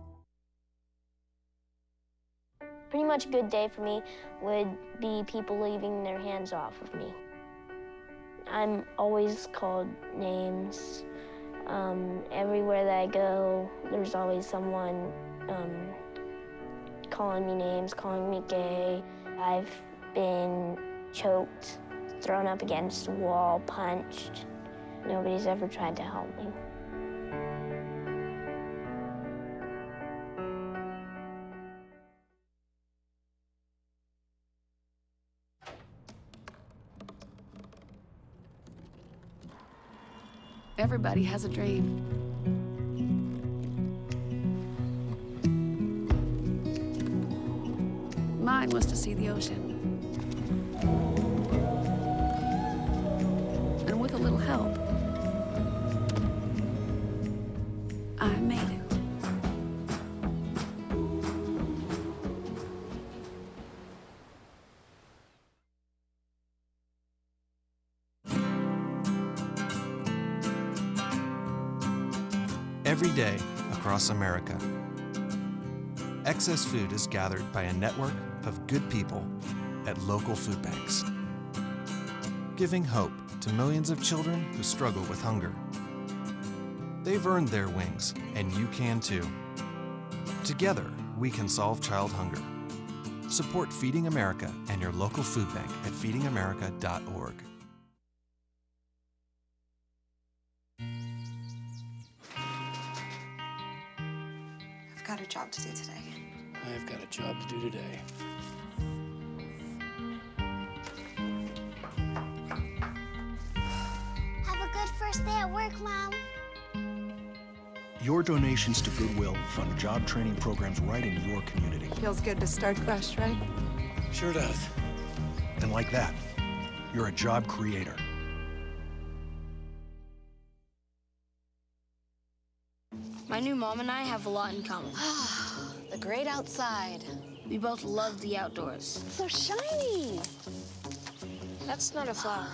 Pretty much a good day for me would be people leaving their hands off of me. I'm always called names. Everywhere that I go, there's always someone calling me names, calling me gay. I've been choked, thrown up against a wall, punched. Nobody's ever tried to help me. Everybody has a dream. Mine was to see the ocean. And with a little help, I made it. Every day across America, excess food is gathered by a network of good people at local food banks, giving hope to millions of children who struggle with hunger. They've earned their wings, and you can too. Together, we can solve child hunger. Support Feeding America and your local food bank at feedingamerica.org. I've got a job to do today. I've got a job to do today. Have a good first day at work, Mom. Your donations to Goodwill fund job training programs right in your community. Feels good to start fresh, right? Sure does. And like that, you're a job creator. My new mom and I have a lot in common. The great outside. We both love the outdoors. So shiny. That's not a flower.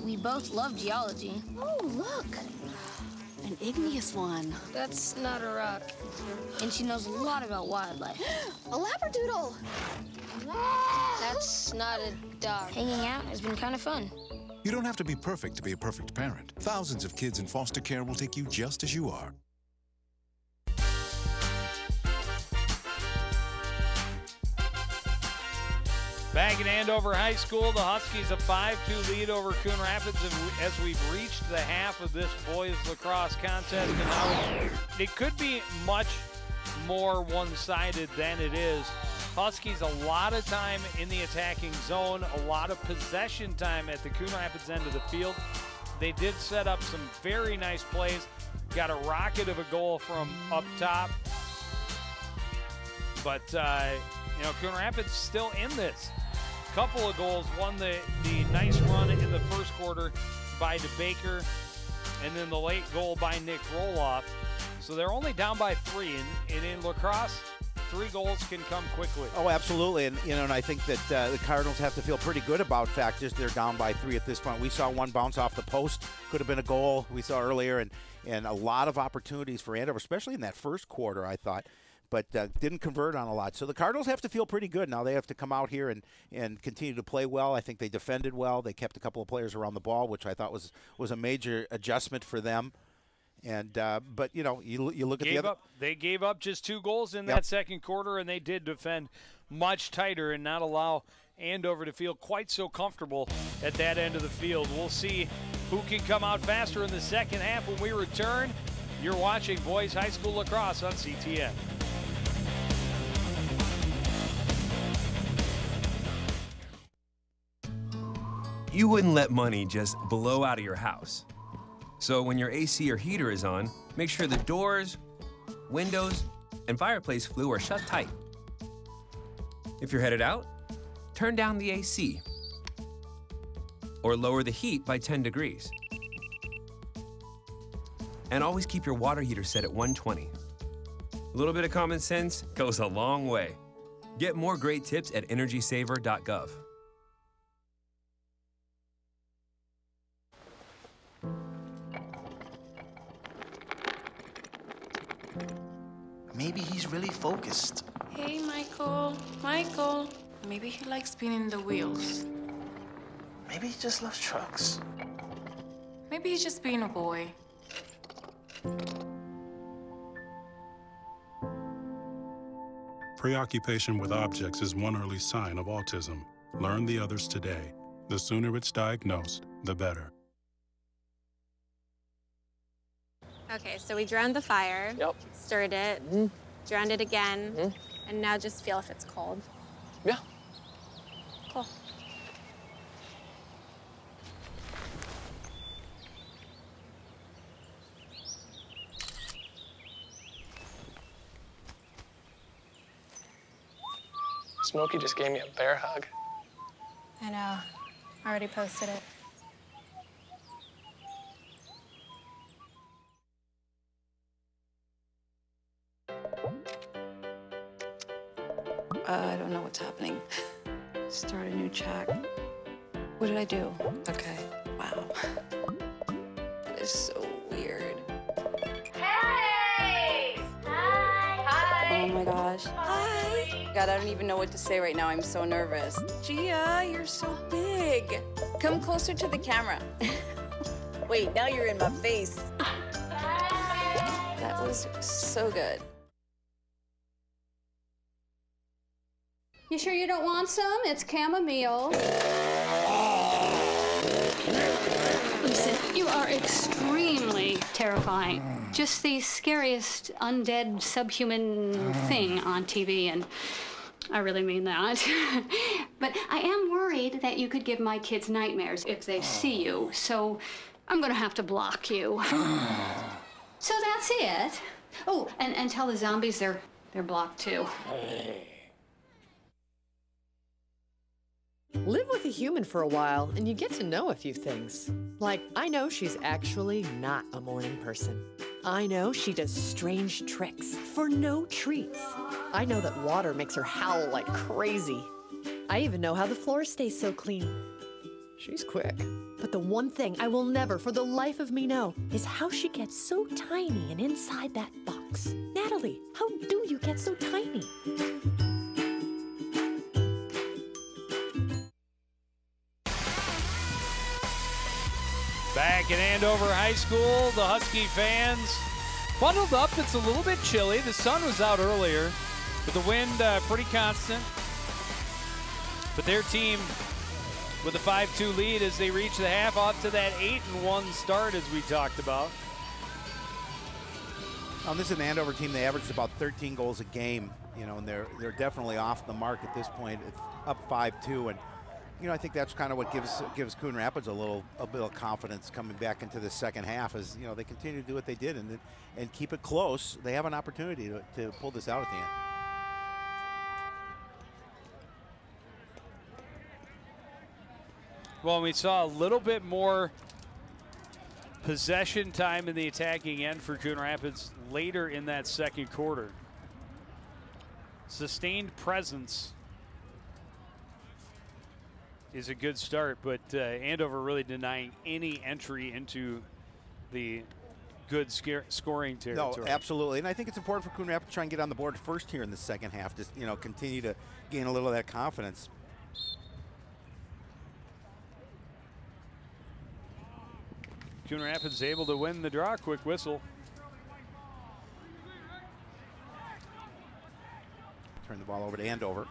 We both love geology. Oh, look. An igneous one. That's not a rock. And she knows a lot about wildlife. A labradoodle. That's not a dog. Hanging out has been kind of fun. You don't have to be perfect to be a perfect parent. Thousands of kids in foster care will take you just as you are. Back in Andover High School, the Huskies a 5-2 lead over Coon Rapids as we've reached the half of this boys lacrosse contest. And now it could be much more one-sided than it is. Huskies a lot of time in the attacking zone, a lot of possession time at the Coon Rapids end of the field. They did set up some very nice plays. Got a rocket of a goal from up top. But, you know, Coon Rapids still in this. Couple of goals, one the nice run in the first quarter by DeBaker, and then the late goal by Nick Roloff. So they're only down by 3, and in lacrosse, 3 goals can come quickly. Oh, absolutely, and you know, and I think that the Cardinals have to feel pretty good about factors. They're down by 3 at this point. We saw one bounce off the post, could have been a goal. We saw earlier, and a lot of opportunities for Andover, especially in that first quarter, I thought. But didn't convert on a lot. So the Cardinals have to feel pretty good. Now they have to come out here and continue to play well. I think they defended well. They kept a couple of players around the ball, which I thought was a major adjustment for them. And but, you know, you look at the other. They gave up just 2 goals in that second quarter, and they did defend much tighter and not allow Andover to feel quite so comfortable at that end of the field. We'll see who can come out faster in the second half when we return. You're watching Boys High School Lacrosse on CTN. You wouldn't let money just blow out of your house. So when your AC or heater is on, make sure the doors, windows, and fireplace flue are shut tight. If you're headed out, turn down the AC or lower the heat by 10 degrees. And always keep your water heater set at 120. A little bit of common sense goes a long way. Get more great tips at energysaver.gov. Maybe he's really focused. Hey, Michael. Michael. Maybe he likes spinning the wheels. Maybe he just loves trucks. Maybe he's just being a boy. Preoccupation with objects is one early sign of autism. Learn the others today. The sooner it's diagnosed, the better. Okay, so we drowned the fire, stirred it, drowned it again, and now just feel if it's cold. Yeah. Cool. Smokey just gave me a bear hug. I know. I already posted it. I don't know what's happening. Start a new chat. What did I do? Okay, wow. It's so weird. Hey! Hi! Oh my gosh. Hi! God, I don't even know what to say right now. I'm so nervous. Gia, you're so big. Come closer to the camera. Wait, now you're in my face. That was so good. You sure you don't want some? It's chamomile. Listen, you are extremely terrifying. Just the scariest undead subhuman thing on TV, and I really mean that. But I am worried that you could give my kids nightmares if they see you, so I'm gonna have to block you. So that's it. Oh, and tell the zombies they're blocked too. Live with a human for a while, and you get to know a few things. Like, I know she's actually not a morning person. I know she does strange tricks for no treats. I know that water makes her howl like crazy. I even know how the floor stays so clean. She's quick. But the one thing I will never for the life of me know is how she gets so tiny and inside that box. Natalie, how do you get so tiny? Back at Andover High School, the Husky fans bundled up. It's a little bit chilly. The sun was out earlier, but the wind pretty constant. But their team with a 5-2 lead as they reach the half, off to that 8-1 start as we talked about. This is an Andover team. They averaged about 13 goals a game, you know, and they're definitely off the mark at this point. It's up 5-2, and you know, I think that's kind of what gives Coon Rapids a bit of confidence coming back into the second half, as you know, they continue to do what they did and keep it close. They have an opportunity to pull this out at the end. Well, we saw a little bit more possession time in the attacking end for Coon Rapids later in that second quarter. Sustained presence is a good start, but Andover really denying any entry into the good scoring territory. No, absolutely, and I think it's important for Coon Rapids to try and get on the board first here in the second half, just, you know, continue to gain a little of that confidence. Coon Rapids able to win the draw. Quick whistle. Turn the ball over to Andover.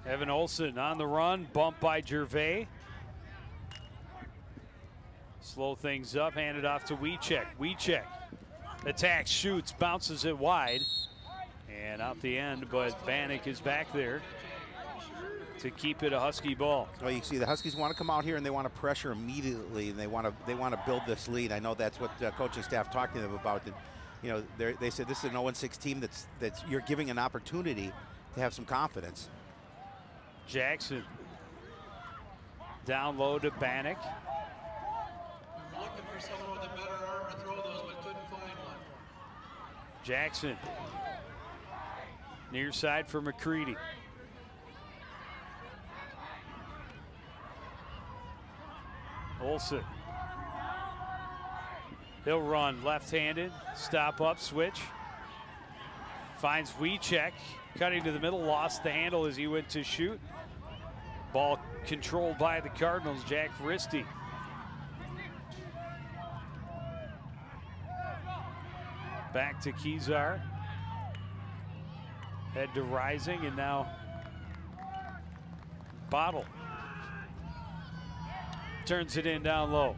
Evan Olsen on the run, bumped by Gervais. Slow things up, handed off to Wiecek. Wiecek attacks, shoots, bounces it wide. And out the end, but Bannock is back there to keep it a Husky ball. Well, you see the Huskies want to come out here and they want to pressure immediately, and they want to build this lead. I know that's what the coaching staff talked to them about. And, you know, they said this is an 0-6 team that's you're giving an opportunity to have some confidence. Jackson down low to Bannock. Looking for someone with a better arm to throw those, but couldn't find one. Jackson near side for McCready. Olsen. He'll run left-handed, stop up, switch. Finds Wiecek, cutting to the middle, lost the handle as he went to shoot. Ball controlled by the Cardinals, Jack Risty. Back to Kezar. Head to Rising, and now Bottle. Turns it in down low.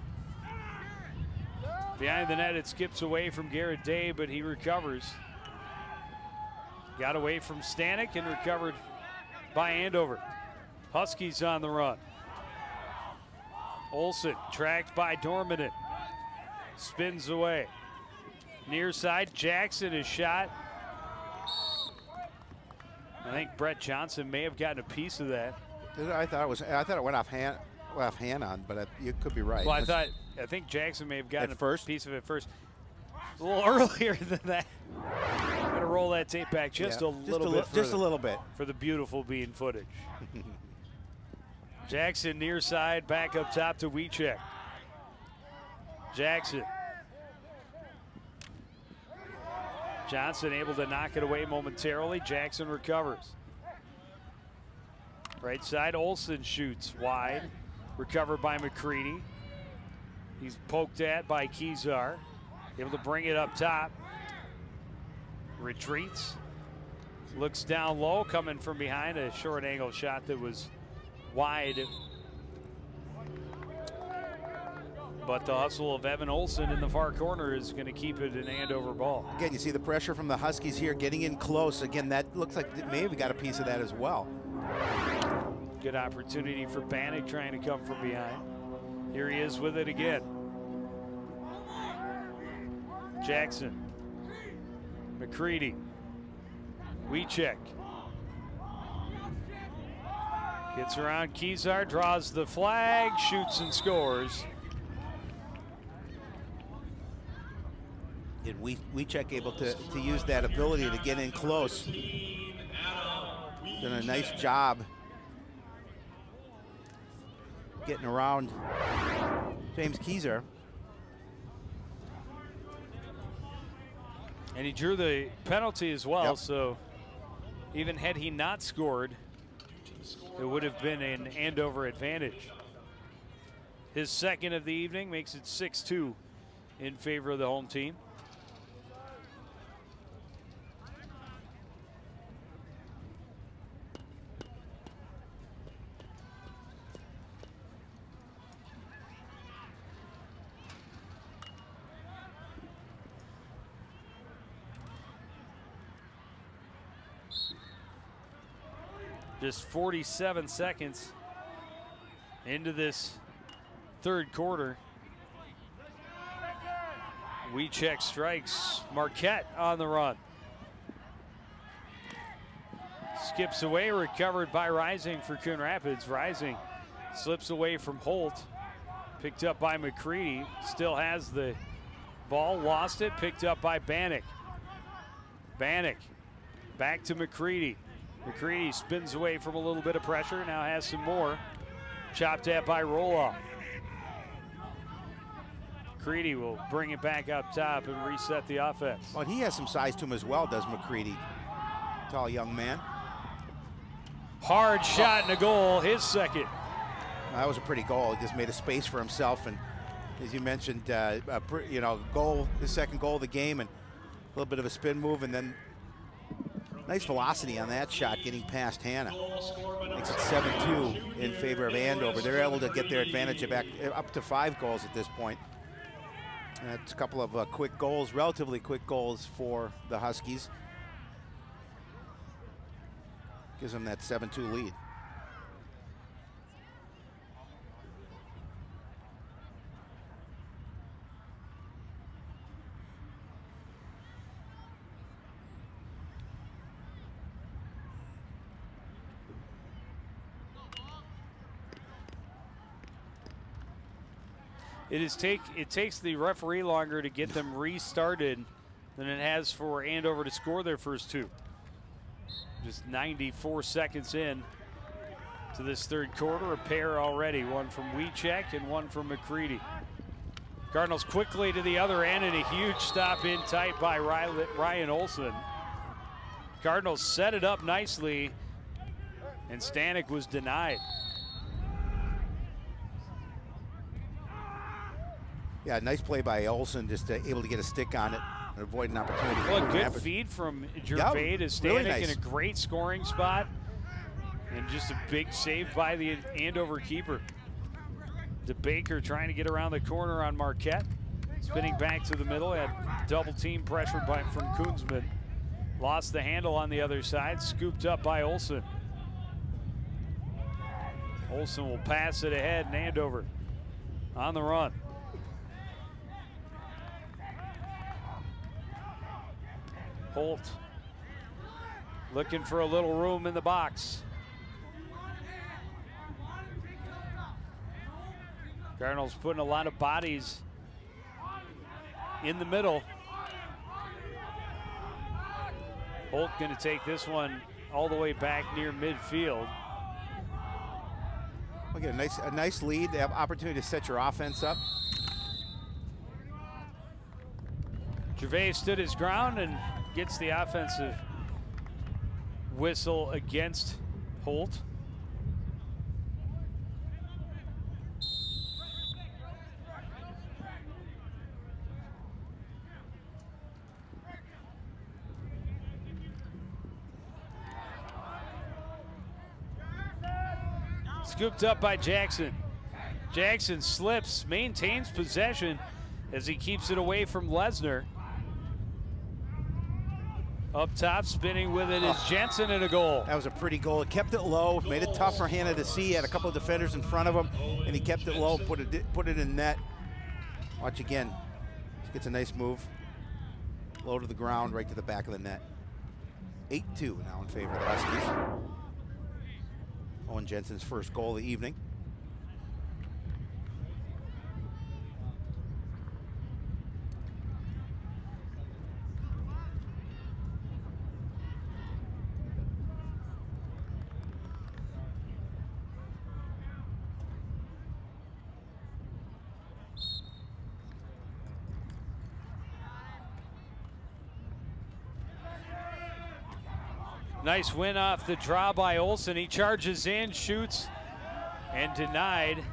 Behind the net, it skips away from Garrett Day, but he recovers. Got away from Stanek and recovered by Andover. Huskies on the run. Olsen tracked by Dormanen. Spins away. Near side, Jackson is shot. I think Brett Johnson may have gotten a piece of that. I thought it went off hand on, but you could be right. Well, I think Jackson may have gotten a piece of it first. A little earlier than that. Got to roll that tape back just a little bit. Just a little bit for the beautiful bean footage. Jackson near side, back up top to Wiecek. Jackson. Johnson able to knock it away momentarily. Jackson recovers. Right side, Olsen shoots wide. Recovered by McCready. He's poked at by Kezar. Able to bring it up top. Retreats. Looks down low, coming from behind. A short angle shot that was wide. But the hustle of Evan Olsen in the far corner is going to keep it an Andover ball. Again, you see the pressure from the Huskies here, getting in close. Again, that looks like they maybe got a piece of that as well. Good opportunity for Bannock trying to come from behind. Here he is with it again. Jackson McCready. Wiecek. Gets around Kezar, draws the flag, shoots and scores. And Wiecek able to use that ability to get in close. Done a nice job getting around James Kezar. And he drew the penalty as well, yep. So even had he not scored, it would have been an Andover advantage. His second of the evening makes it 6-2 in favor of the home team. Just 47 seconds into this third quarter. Wiecek strikes. Marquette on the run. Skips away, recovered by Rising for Coon Rapids. Rising slips away from Holt. Picked up by McCready. Still has the ball, lost it, picked up by Bannock. Bannock back to McCready. McCready spins away from a little bit of pressure, now has some more. Chopped at by Roloff. McCready will bring it back up top and reset the offense. Well, he has some size to him as well, does McCready. Tall young man. Hard shot and a goal, his second. That was a pretty goal. He just made a space for himself, and as you mentioned, you know, goal, his second goal of the game, and a little bit of a spin move, and then nice velocity on that shot, getting past Hannah. Makes it 7-2 in favor of Andover. They're able to get their advantage back up to 5 goals at this point. That's a couple of quick goals, relatively quick goals for the Huskies. Gives them that 7-2 lead. It takes the referee longer to get them restarted than it has for Andover to score their first 2. Just 94 seconds in to this third quarter, a pair already, one from Wiecek and one from McCready. Cardinals quickly to the other end, and a huge stop in tight by Ryan Olson. Cardinals set it up nicely, and Stanek was denied. Yeah, nice play by Olson, just able to get a stick on it and avoid an opportunity. Well, a good feed from Gervais to Stanek, really nice. In a great scoring spot. And just a big save by the Andover keeper. DeBaker trying to get around the corner on Marquette. Spinning back to the middle, had double team pressure from Koonsman. Lost the handle on the other side, scooped up by Olson. Olson will pass it ahead, and Andover on the run. Holt looking for a little room in the box. Cardinals putting a lot of bodies in the middle. Holt going to take this one all the way back near midfield. We'll get a nice lead. They have opportunity to set your offense up. Gervais stood his ground and gets the offensive whistle against Holt. Scooped up by Jackson. Jackson slips, maintains possession as he keeps it away from Lesnar. Up top, spinning with it is Jensen, and a goal. That was a pretty goal. It kept it low, made it tough for Hannah to see. He had a couple of defenders in front of him, and he kept it low, put it in net. Watch again. Gets a nice move. Low to the ground, right to the back of the net. 8-2 now in favor of the Huskies. Owen Jensen's first goal of the evening. Nice win off the draw by Olsen. He charges in, shoots, and denied.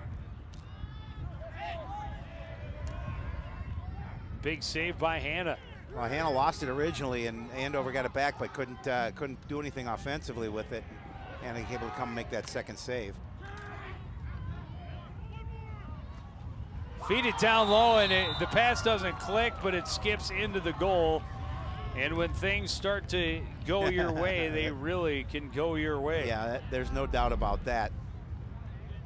Big save by Hanna. Well, Hanna lost it originally, and Andover got it back, but couldn't do anything offensively with it. Hanna able to come and make that second save. Feed it down low, and the pass doesn't click, but it skips into the goal. And when things start to go your way, they really can go your way. Yeah, there's no doubt about that.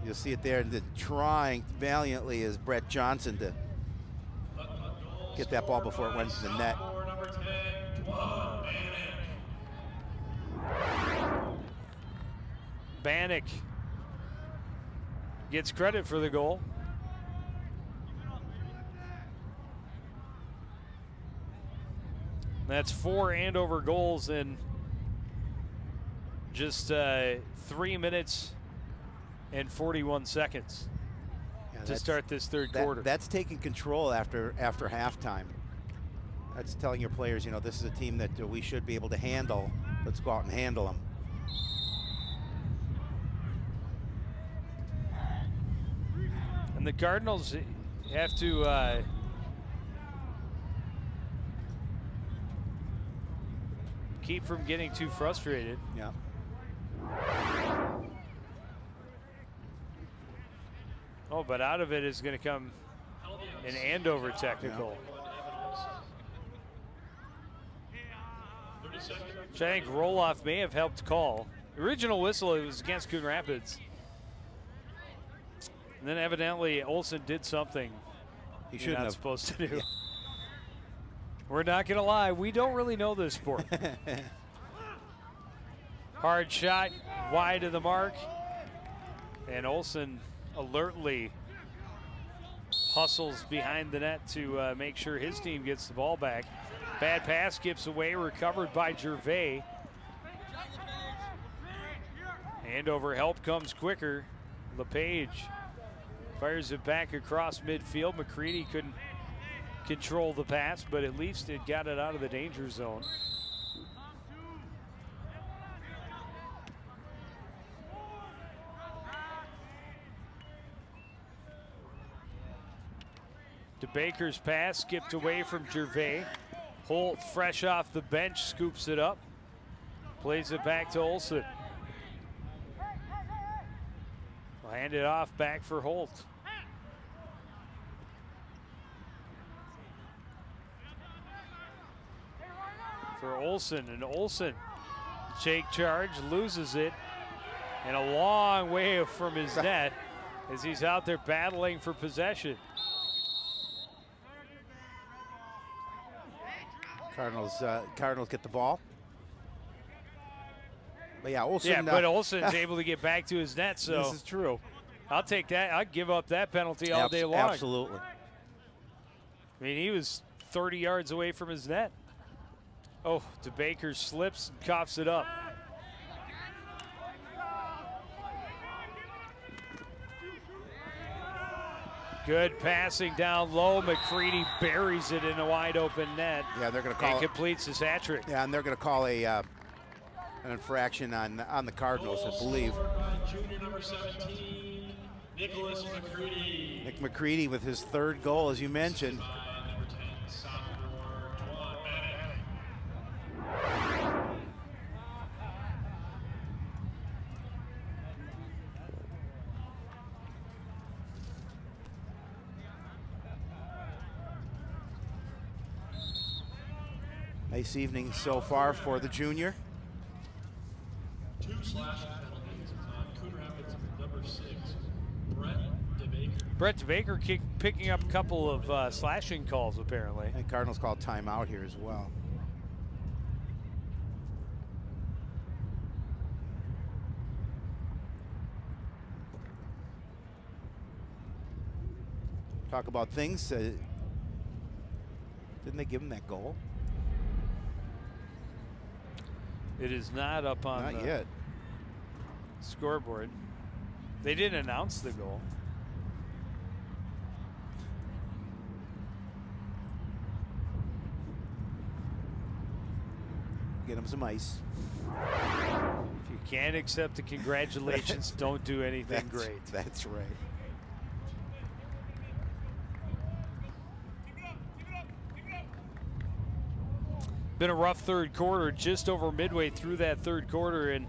You'll see it there, and trying valiantly is Brett Johnson to get that ball before it went to the net. Bannock gets credit for the goal. That's 4 Andover goals in just 3 minutes and 41 seconds to start this third quarter. That's taking control after halftime. That's telling your players, you know, this is a team that we should be able to handle. Let's go out and handle them. And the Cardinals have to keep from getting too frustrated. Yeah. Oh, but out of it is going to come an Andover technical. Yeah. Which I think Roloff may have helped call. The original whistle, it was against Coon Rapids. And then evidently Olsen did something he shouldn't have supposed to do. Yeah. We're not going to lie, we don't really know this sport. Hard shot, wide of the mark. And Olsen alertly hustles behind the net to make sure his team gets the ball back. Bad pass skips away, recovered by Gervais. Andover help comes quicker. LePage fires it back across midfield. McCready couldn't control the pass, but at least it got it out of the danger zone. DeBaker's pass skipped away from Gervais. Holt, fresh off the bench, scoops it up. Plays it back to Olsen. We'll hand it off back for Holt. For Olsen, and Olsen, shake charge, loses it, and a long way from his net as he's out there battling for possession. Cardinals get the ball. But yeah, Olsen. Yeah, but Olsen's able to get back to his net, so. This is true. I'll take that. I'd give up that penalty all day long. Absolutely. I mean, he was 30 yards away from his net. Oh, DeBaker slips and coughs it up. Good passing down low. McCready buries it in a wide open net. Yeah, they're going to call and completes his hat trick. Yeah, and they're going to call an infraction on the Cardinals, I believe. Junior number 17, Nicholas McCready. Nick McCready with his third goal, as you mentioned. Number 10, sophomore Dwan Bannock. Nice evening so far for the junior. 2 slashing penalties on Coon Rapids number 6, Brett DeBaker. Brett Baker picking up a couple of slashing calls, apparently. And Cardinals called timeout here as well. Talk about things. Didn't they give him that goal? It is not up on Not the yet. Scoreboard. They didn't announce the goal. Get him some ice. If you can't accept the congratulations, don't do anything great. That's right. Been a rough third quarter, just over midway through that third quarter, and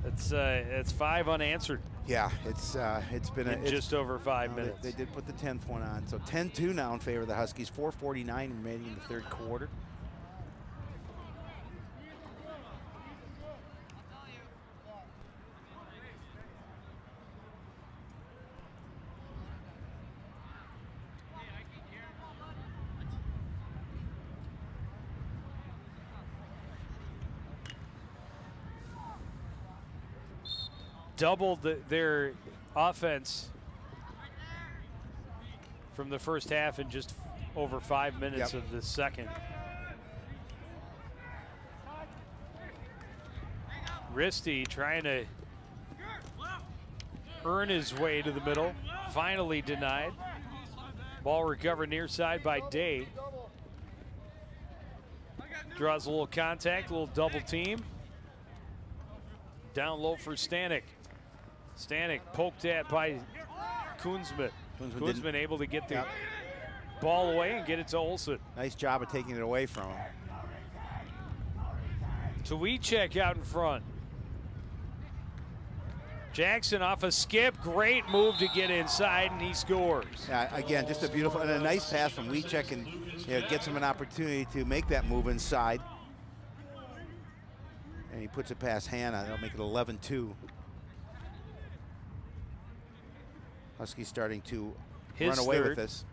it's 5 unanswered. Yeah, it's been just over 5 minutes. They did put the 10th one on, so 10-2 now in favor of the Huskies. 4:49 remaining in the third quarter. Doubled their offense from the first half in just over 5 minutes of the second. Risty trying to earn his way to the middle, finally denied. Ball recovered near side by Day. Draws a little contact, a little double team. Down low for Stanek. Stanek poked at by Koonsman. Koonsman able to get the ball away and get it to Olsen. Nice job of taking it away from him. Tawicek out in front. Jackson off a skip. Great move to get inside, and he scores. Yeah, again, just a beautiful and a nice pass from Wiecek, and gets him an opportunity to make that move inside. And he puts it past Hannah. That'll make it 11-2. Huskies starting to run away with this.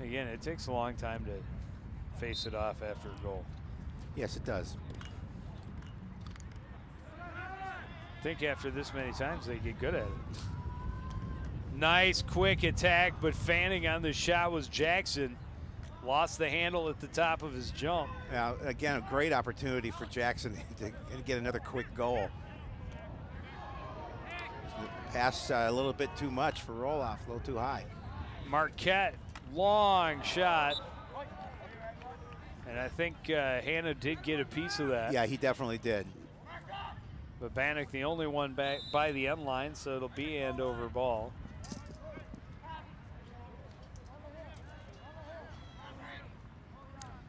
Again, it takes a long time to face it off after a goal. Yes, it does. I think after this many times, they get good at it. Nice quick attack, but fanning on the shot was Jackson. Lost the handle at the top of his jump. Now, again, a great opportunity for Jackson to get another quick goal. Pass a little bit too much for Roloff, a little too high. Marquette, long shot. And I think Hannah did get a piece of that. Yeah, he definitely did. But Bannock the only one back by the end line, so it'll be Andover ball.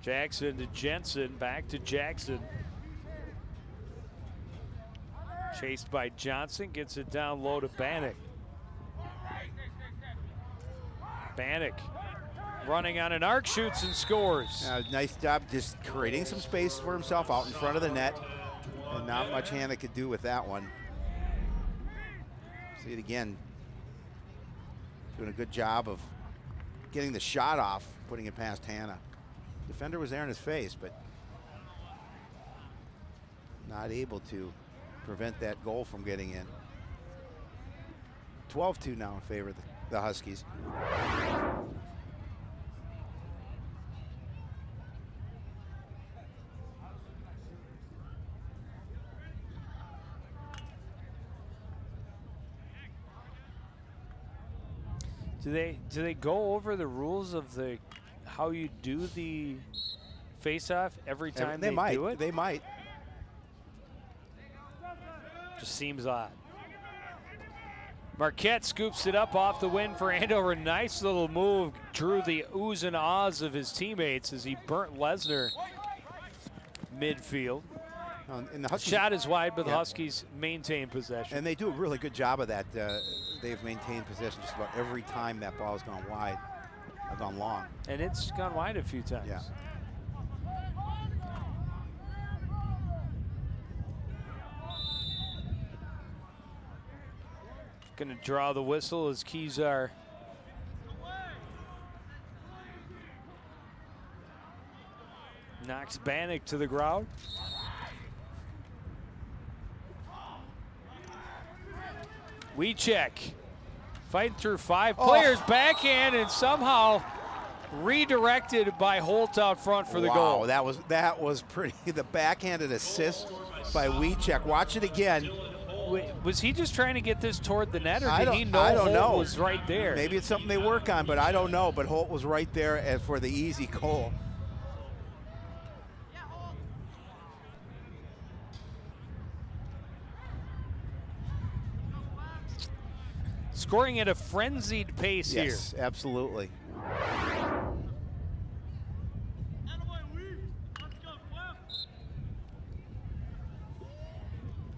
Jackson to Jensen, back to Jackson. Chased by Johnson, gets it down low to Bannock. Bannock running on an arc, shoots and scores. Nice job just creating some space for himself out in front of the net. And not much Hannah could do with that one. See it again. Doing a good job of getting the shot off, putting it past Hannah. Defender was there in his face, but not able to prevent that goal from getting in. 12-2 now in favor of the Huskies. Do they go over the rules of the how you do the face-off every time they do it? They might. Just seems odd. Marquette scoops it up off the win for Andover. Nice little move, drew the oohs and ahs of his teammates as he burnt Lesnar midfield. And the Huskies, shot is wide, but the Huskies maintain possession. And they do a really good job of that. They've maintained possession just about every time that ball has gone wide, or gone long. And it's gone wide a few times. Yeah. Going to draw the whistle as Kezar knocks Bannock to the ground. Wieczek fighting through 5 players, backhand, and somehow redirected by Holt out front for the goal. That was pretty. The backhanded assist by Wieczek. Watch it again. Was he just trying to get this toward the net, or did he know I don't Holt know. was right there? Maybe it's something they work on, but I don't know. But Holt was right there for the easy goal. Scoring at a frenzied pace here. Yes, absolutely.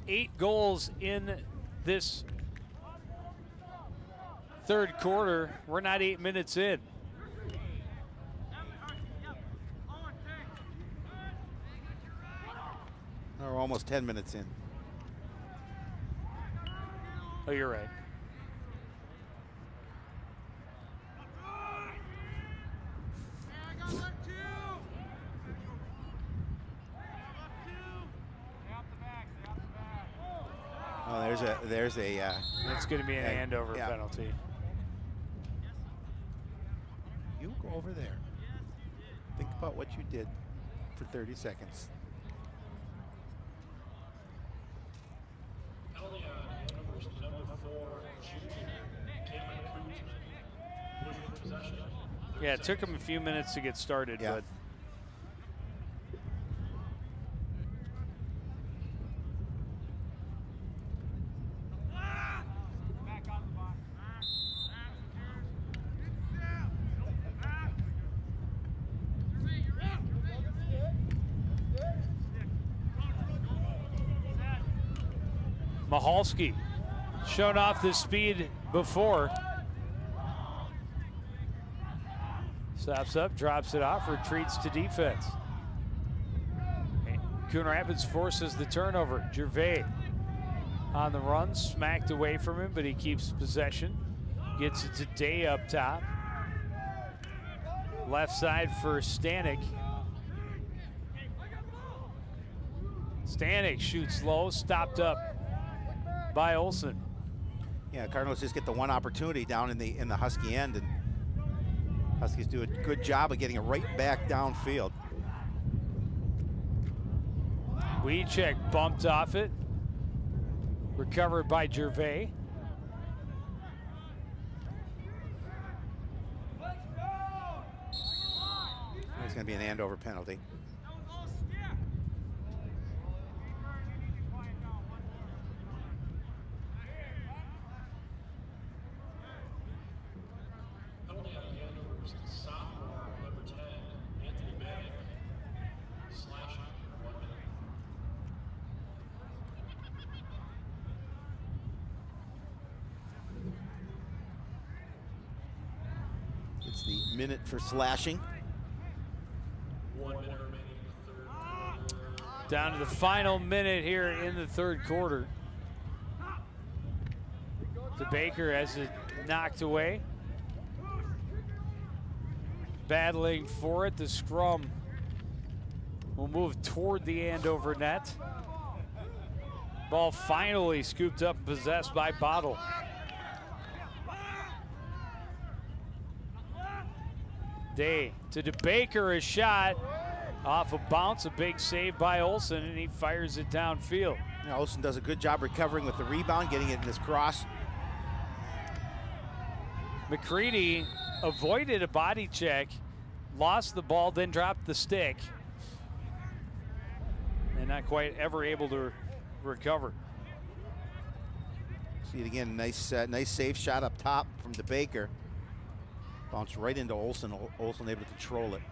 Eight goals in this third quarter. We're not 8 minutes in. We're almost 10 minutes in. Oh, you're right. Oh, there's a. That's going to be an Andover penalty. You go over there. Think about what you did for 30 seconds. Yeah, it took him a few minutes to get started, but Mahalski shown off the speed before. Stops up, drops it off, retreats to defense. Coon Rapids forces the turnover. Gervais on the run, smacked away from him, but he keeps possession. Gets it to Day up top. Left side for Stanek. Stanek shoots low, stopped up by Olsen. Yeah, Cardinals just get the one opportunity down in the Husky end, and Huskies do a good job of getting it right back downfield. Wieczek bumped off it. Recovered by Gervais. It's going to be an Andover penalty. It's the minute for slashing. 1 minute remaining in the third quarter. Down to the final minute here in the third quarter. DeBaker has it knocked away. Battling for it, the scrum will move toward the Andover net. Ball finally scooped up and possessed by Bottle. Day to DeBaker, a shot off a bounce, a big save by Olsen, and he fires it downfield. Yeah, Olsen does a good job recovering with the rebound, getting it in his cross. McCready avoided a body check, lost the ball, then dropped the stick, and not quite ever able to recover. See it again. Nice, nice safe shot up top from DeBaker. Bounced right into Olsen. Olsen able to control it.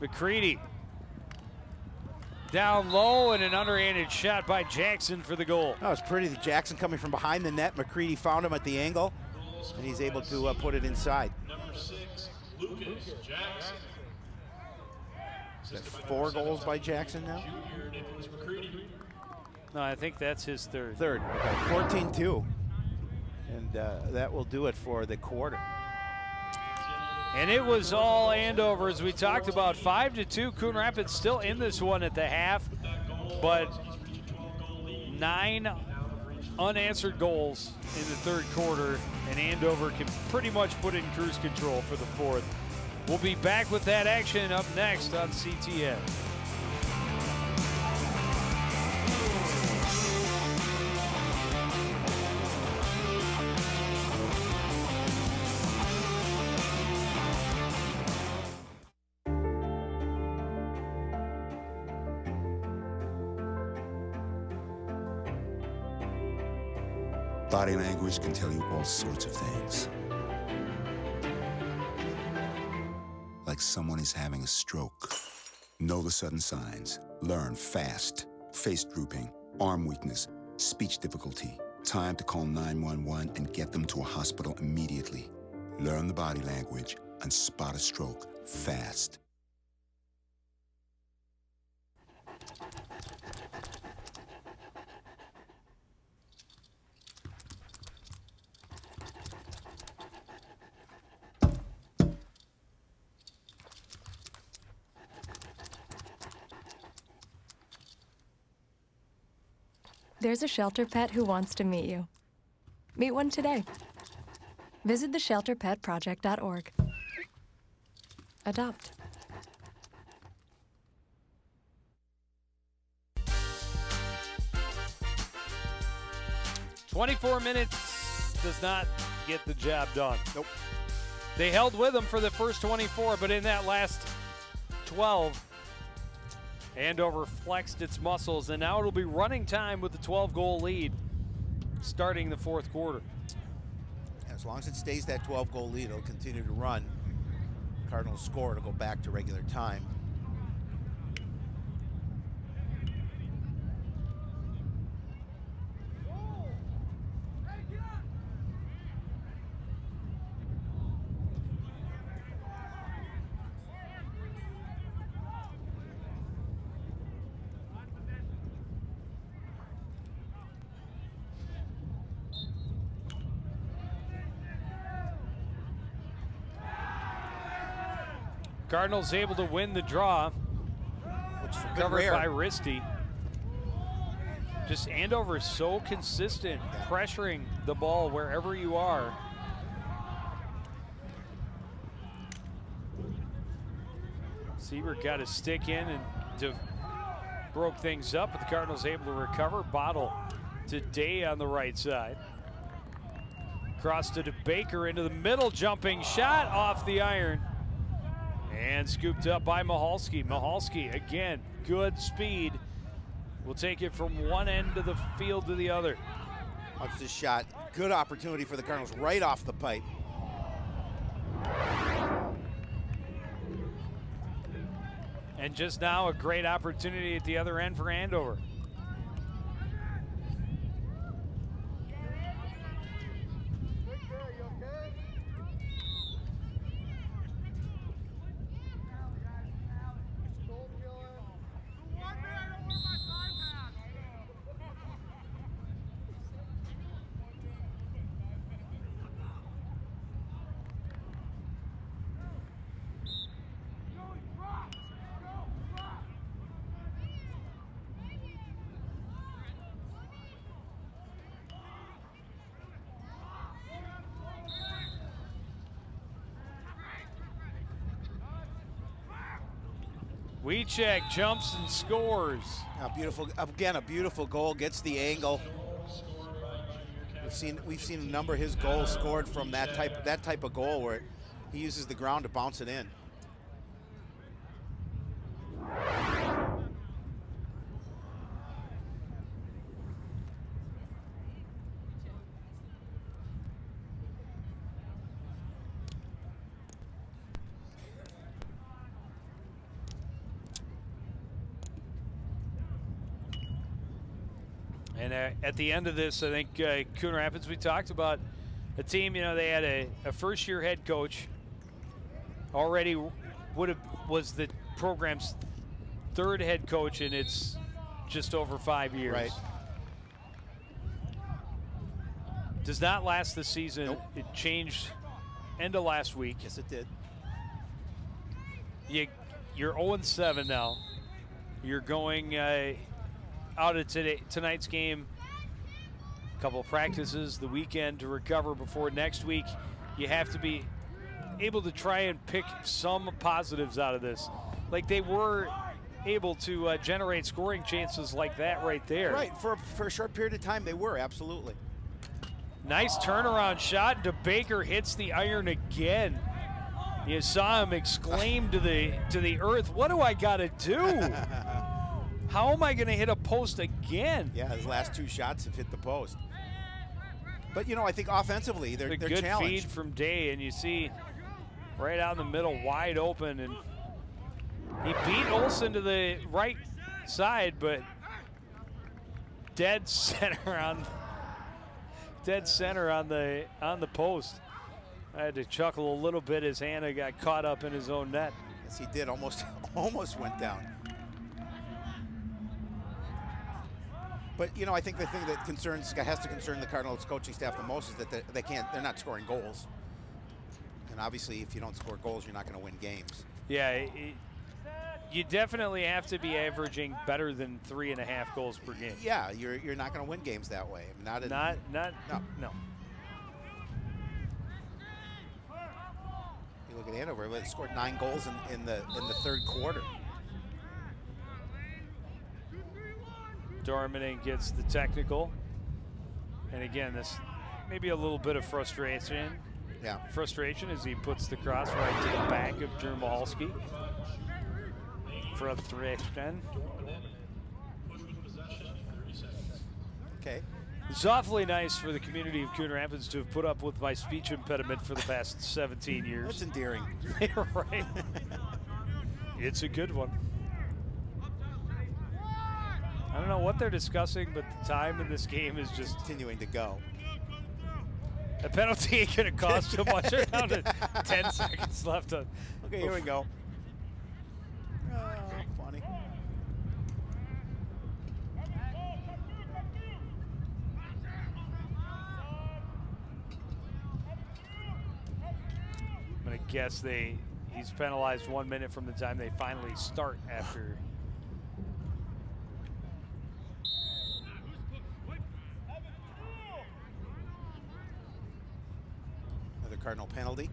McCready down low, and an underhanded shot by Jackson for the goal. That was pretty. Jackson coming from behind the net. McCready found him at the angle, and he's able to put it inside. Number 6, Lucas Jackson. That's 4 goals by Jackson now? No, I think that's his third. Third, okay, 14-2. And that will do it for the quarter. And it was all Andover, as we talked about. 5-2, Coon Rapids still in this one at the half, but 9 unanswered goals in the third quarter, and Andover can pretty much put in cruise control for the fourth. We'll be back with that action up next on CTN. Body language can tell you all sorts of things. Like someone is having a stroke. Know the sudden signs. Learn fast. Face drooping, arm weakness, speech difficulty. Time to call 911 and get them to a hospital immediately. Learn the body language and spot a stroke fast. There's a shelter pet who wants to meet you. Meet one today. Visit theshelterpetproject.org. Adopt. "24 minutes does not get the job done. Nope. They held with them for the first 24, but in that last 12, Andover flexed its muscles, and now it'll be running time with the 12-goal lead starting the fourth quarter. As long as it stays that 12-goal lead, it'll continue to run. Cardinals score to go back to regular time. Cardinals able to win the draw, which is covered rare by Risty. Just Andover is so consistent, pressuring the ball wherever you are. Siebert got his stick in and broke things up, but the Cardinals able to recover. Bottle to Day on the right side. Cross to DeBaker into the middle, jumping shot off the iron. And scooped up by Mahalski. Mahalski, again, good speed. Will take it from one end of the field to the other. Watch this shot. Good opportunity for the Cardinals right off the pipe. And just now, a great opportunity at the other end for Andover. Wiechek jumps and scores. A beautiful goal, gets the angle. We've seen a number of his goals scored from that type of goal where he uses the ground to bounce it in. And at the end of this, I think Coon Rapids, we talked about a team, you know, they had a first-year head coach, already was the program's third head coach, and it's just over 5 years. Right. Does not last this season. Nope. It changed end of last week. Yes, it did. You're 0-7 now. You're going out of tonight's game, a couple of practices, the weekend to recover before next week. You have to be able to try and pick some positives out of this. Like they were able to generate scoring chances like that right there. Right, for a short period of time they were, absolutely. Nice turnaround shot, and Baker hits the iron again. You saw him exclaim to the earth, "What do I gotta do? How am I going to hit a post again?" Yeah, his last 2 shots have hit the post. But, you know, I think offensively they're good challenged. Feed from Day, and you see right out in the middle, wide open, and he beat Olsen to the right side, but dead center on the post. I had to chuckle a little bit as Hannah got caught up in his own net. Yes, he did. Almost went down. But, you know, I think the thing that has to concern the Cardinals coaching staff the most is that they're not scoring goals. And obviously, if you don't score goals, you're not going to win games. Yeah, you definitely have to be averaging better than 3.5 goals per game. Yeah, you're not going to win games that way. No. You look at Andover; they scored 9 goals in the third quarter. Dormanen gets the technical. And again, this maybe a little bit of frustration. Yeah. Frustration as he puts the cross right to the back of Jermahalski. Frustration. Okay. It's awfully nice for the community of Coon Rapids to have put up with my speech impediment for the past 17 years. That's endearing. Right. It's a good one. I don't know what they're discussing, but the time in this game is just continuing to go. A penalty ain't going to cost too much. They're down to 10 seconds left. Okay, here we go. Funny. I'm going to guess he's penalized 1 minute from the time they finally start after. Another Cardinal penalty.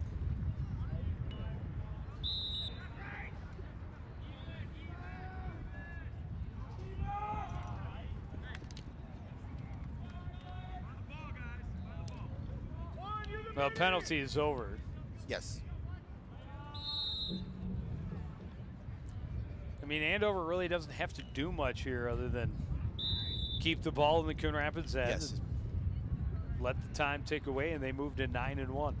Well, penalty is over. Yes. I mean, Andover really doesn't have to do much here other than keep the ball in the Coon Rapids end. Yes. Let the time tick away, and they moved to 9-1.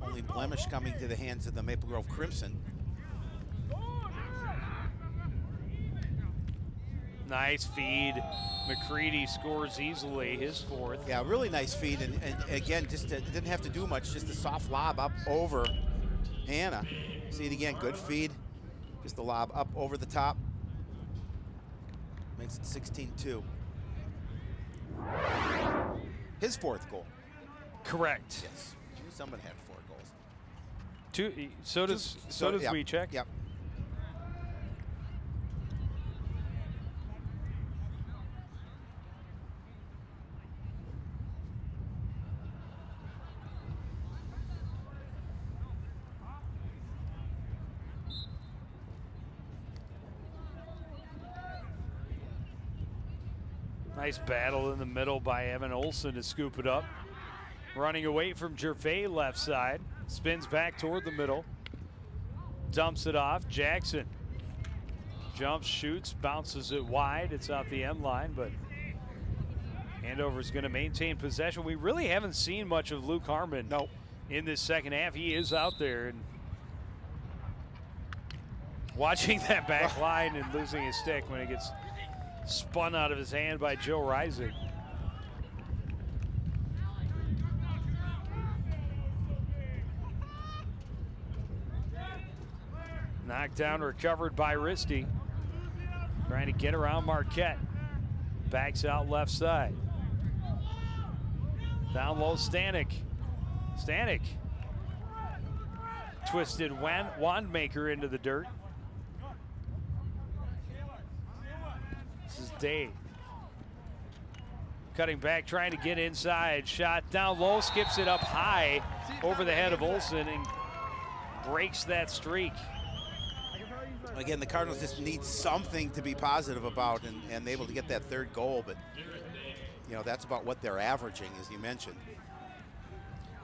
Only blemish coming to the hands of the Maple Grove Crimson. Nice feed. McCready scores easily, his 4th. Yeah, really nice feed, and again, just didn't have to do much, just a soft lob up over Hannah. See it again, good feed. Just a lob up over the top. Makes it 16-2. His 4th goal. Correct. Yes. Someone had 4 goals. So does yep, Wiechek. Yep. Nice battle in the middle by Evan Olsen to scoop it up. Running away from Gervais left side. Spins back toward the middle. Dumps it off. Jackson jumps, shoots, bounces it wide. It's out the end line, but Andover's going to maintain possession. We really haven't seen much of Luke Harmon in this second half. He is out there and watching that back line and losing his stick when it gets spun out of his hand by Joe Reisig. Knocked down, recovered by Risty. Trying to get around Marquette. Backs out left side. Down low, Stanek. Stanek twisted Wandmaker into the dirt. This is Day. Cutting back, trying to get inside. Shot down low, skips it up high over the head of Olsen and breaks that streak. Again, the Cardinals just need something to be positive about and able to get that third goal, but you know, that's about what they're averaging, as you mentioned.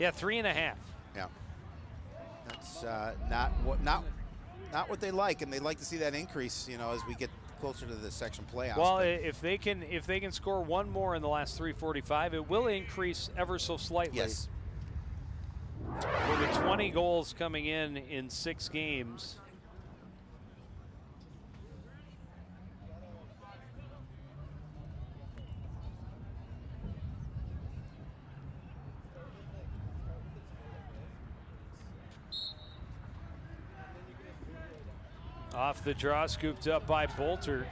Yeah, 3.5. Yeah. That's not what they like, and they'd like to see that increase, you know, as we get closer to the section playoffs. Well, if they can score one more in the last 3:45, it will increase ever so slightly. Yes. With the 20 goals coming in 6 games. Off the draw, scooped up by Bolter.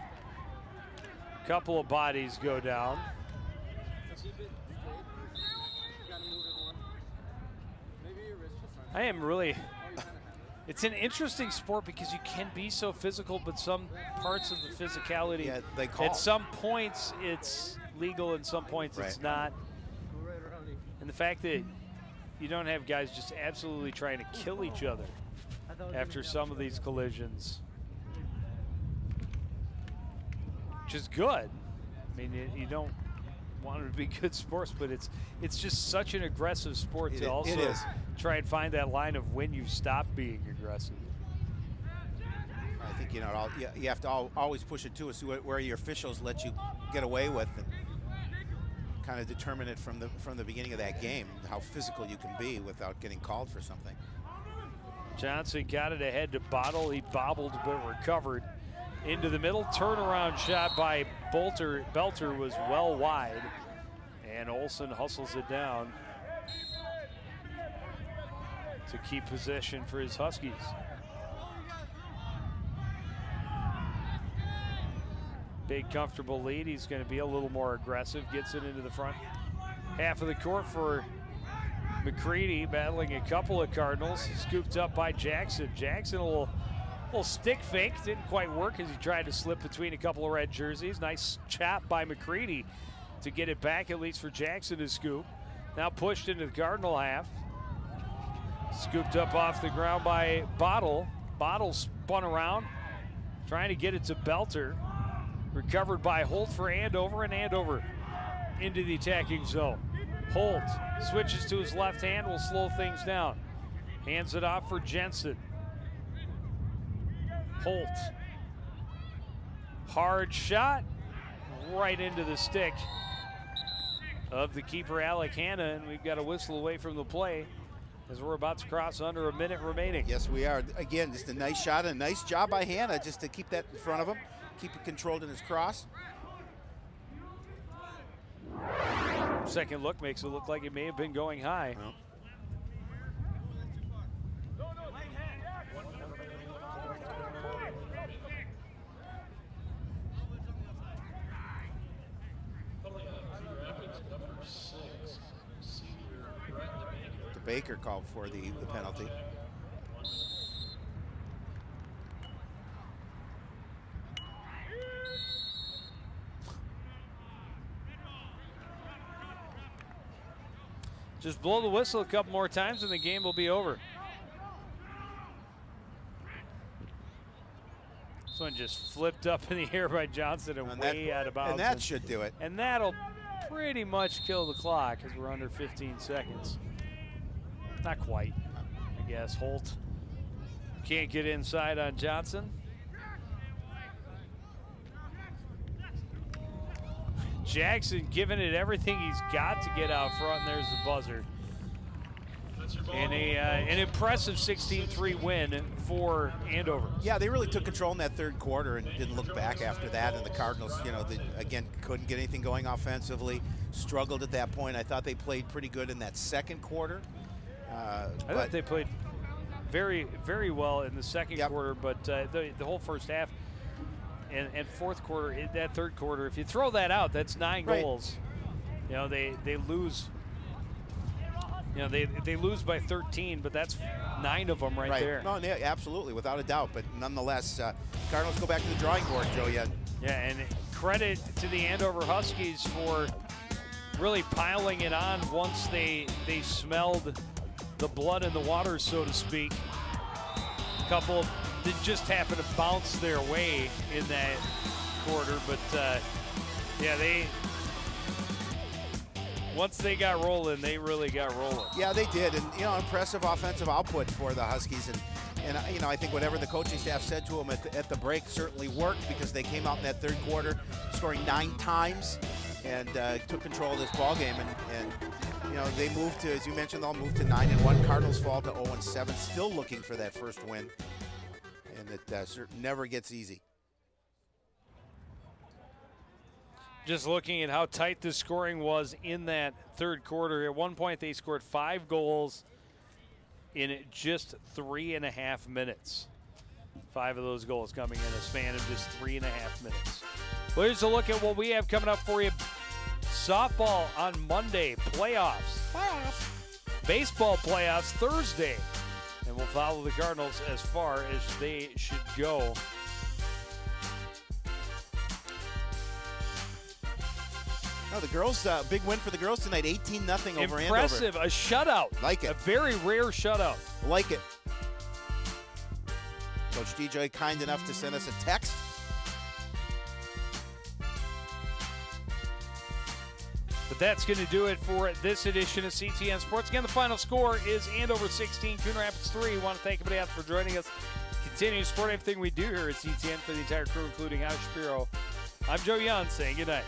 Couple of bodies go down. I am really, it's an interesting sport because you can be so physical, but some parts of the physicality, at some points it's legal and some points it's not. And the fact that you don't have guys just absolutely trying to kill each other after some of these collisions, which is good. I mean, you don't want it to be good sports, but it's just such an aggressive sport to also try and find that line of when you stop being aggressive. I think, you know, you have to always push it to us where your officials let you get away with and kind of determine it from the beginning of that game, how physical you can be without getting called for something. Johnson got it ahead to Bottle. He bobbled but recovered. Into the middle, turnaround shot by Belter was well wide, and Olsen hustles it down to keep possession for his Huskies. Big comfortable lead. He's going to be a little more aggressive, gets it into the front half of the court for McCready, battling a couple of Cardinals, scooped up by Jackson. Jackson a little stick fake, didn't quite work as he tried to slip between a couple of red jerseys. Nice chop by McCready to get it back, at least for Jackson to scoop. Now pushed into the Cardinal half. Scooped up off the ground by Bottle. Bottle spun around, trying to get it to Belter. Recovered by Holt for Andover, and Andover into the attacking zone. Holt switches to his left hand, will slow things down. Hands it off for Jensen. Holt. Hard shot right into the stick of the keeper, Alec Hanna, and we've got a whistle away from the play as we're about to cross under a minute remaining. Yes, we are. Again, just a nice shot, a nice job by Hanna just to keep that in front of him, keep it controlled in his cross. Second look makes it look like it may have been going high. Well. Baker called for the penalty. Just blow the whistle a couple more times and the game will be over. one just flipped up in the air by Johnson and way out of bounds. And that should do it. And that'll pretty much kill the clock as we're under 15 seconds. Not quite, I guess. Holt can't get inside on Johnson. Jackson giving it everything he's got to get out front, and there's the buzzer. And an impressive 16-3 win for Andover. Yeah, they really took control in that third quarter and didn't look back after that. And the Cardinals, you know, again, couldn't get anything going offensively, struggled at that point. I thought they played pretty good in that second quarter. I thought they played very, very well in the second quarter, but the whole first half and fourth quarter, in that third quarter, if you throw that out, that's 9 goals. You know, they lose. You know, they lose by 13, but that's 9 of them right there. No, yeah, absolutely, without a doubt. But nonetheless, Cardinals go back to the drawing board, Joe. Yeah, and credit to the Andover Huskies for really piling it on once they smelled the blood in the water, so to speak. A couple that just happened to bounce their way in that quarter, but yeah, once they got rolling, they really got rolling. Yeah, they did, and you know, impressive offensive output for the Huskies, and you know, I think whatever the coaching staff said to them at the break certainly worked, because they came out in that third quarter scoring 9 times and took control of this ball game, and you know, they moved to, as you mentioned, they'll move to 9-1. Cardinals fall to 0-7, still looking for that first win, and it never gets easy. Just looking at how tight the scoring was in that third quarter. At one point, they scored 5 goals in just 3.5 minutes. 5 of those goals coming in a span of just 3.5 minutes. Well, here's a look at what we have coming up for you. Softball on Monday, playoffs. Baseball playoffs Thursday. And we'll follow the Cardinals as far as they should go. No, the girls, big win for the girls tonight, 18-0 over Andover. Impressive, a shutout. Like it. A very rare shutout. Like it. Coach DJ kind enough to send us a text. But that's going to do it for this edition of CTN Sports. Again, the final score is Andover 16, Coon Rapids 3. We want to thank everybody out for joining us. Continue to support everything we do here at CTN for the entire crew, including Al Shapiro. I'm Joe Young saying good night.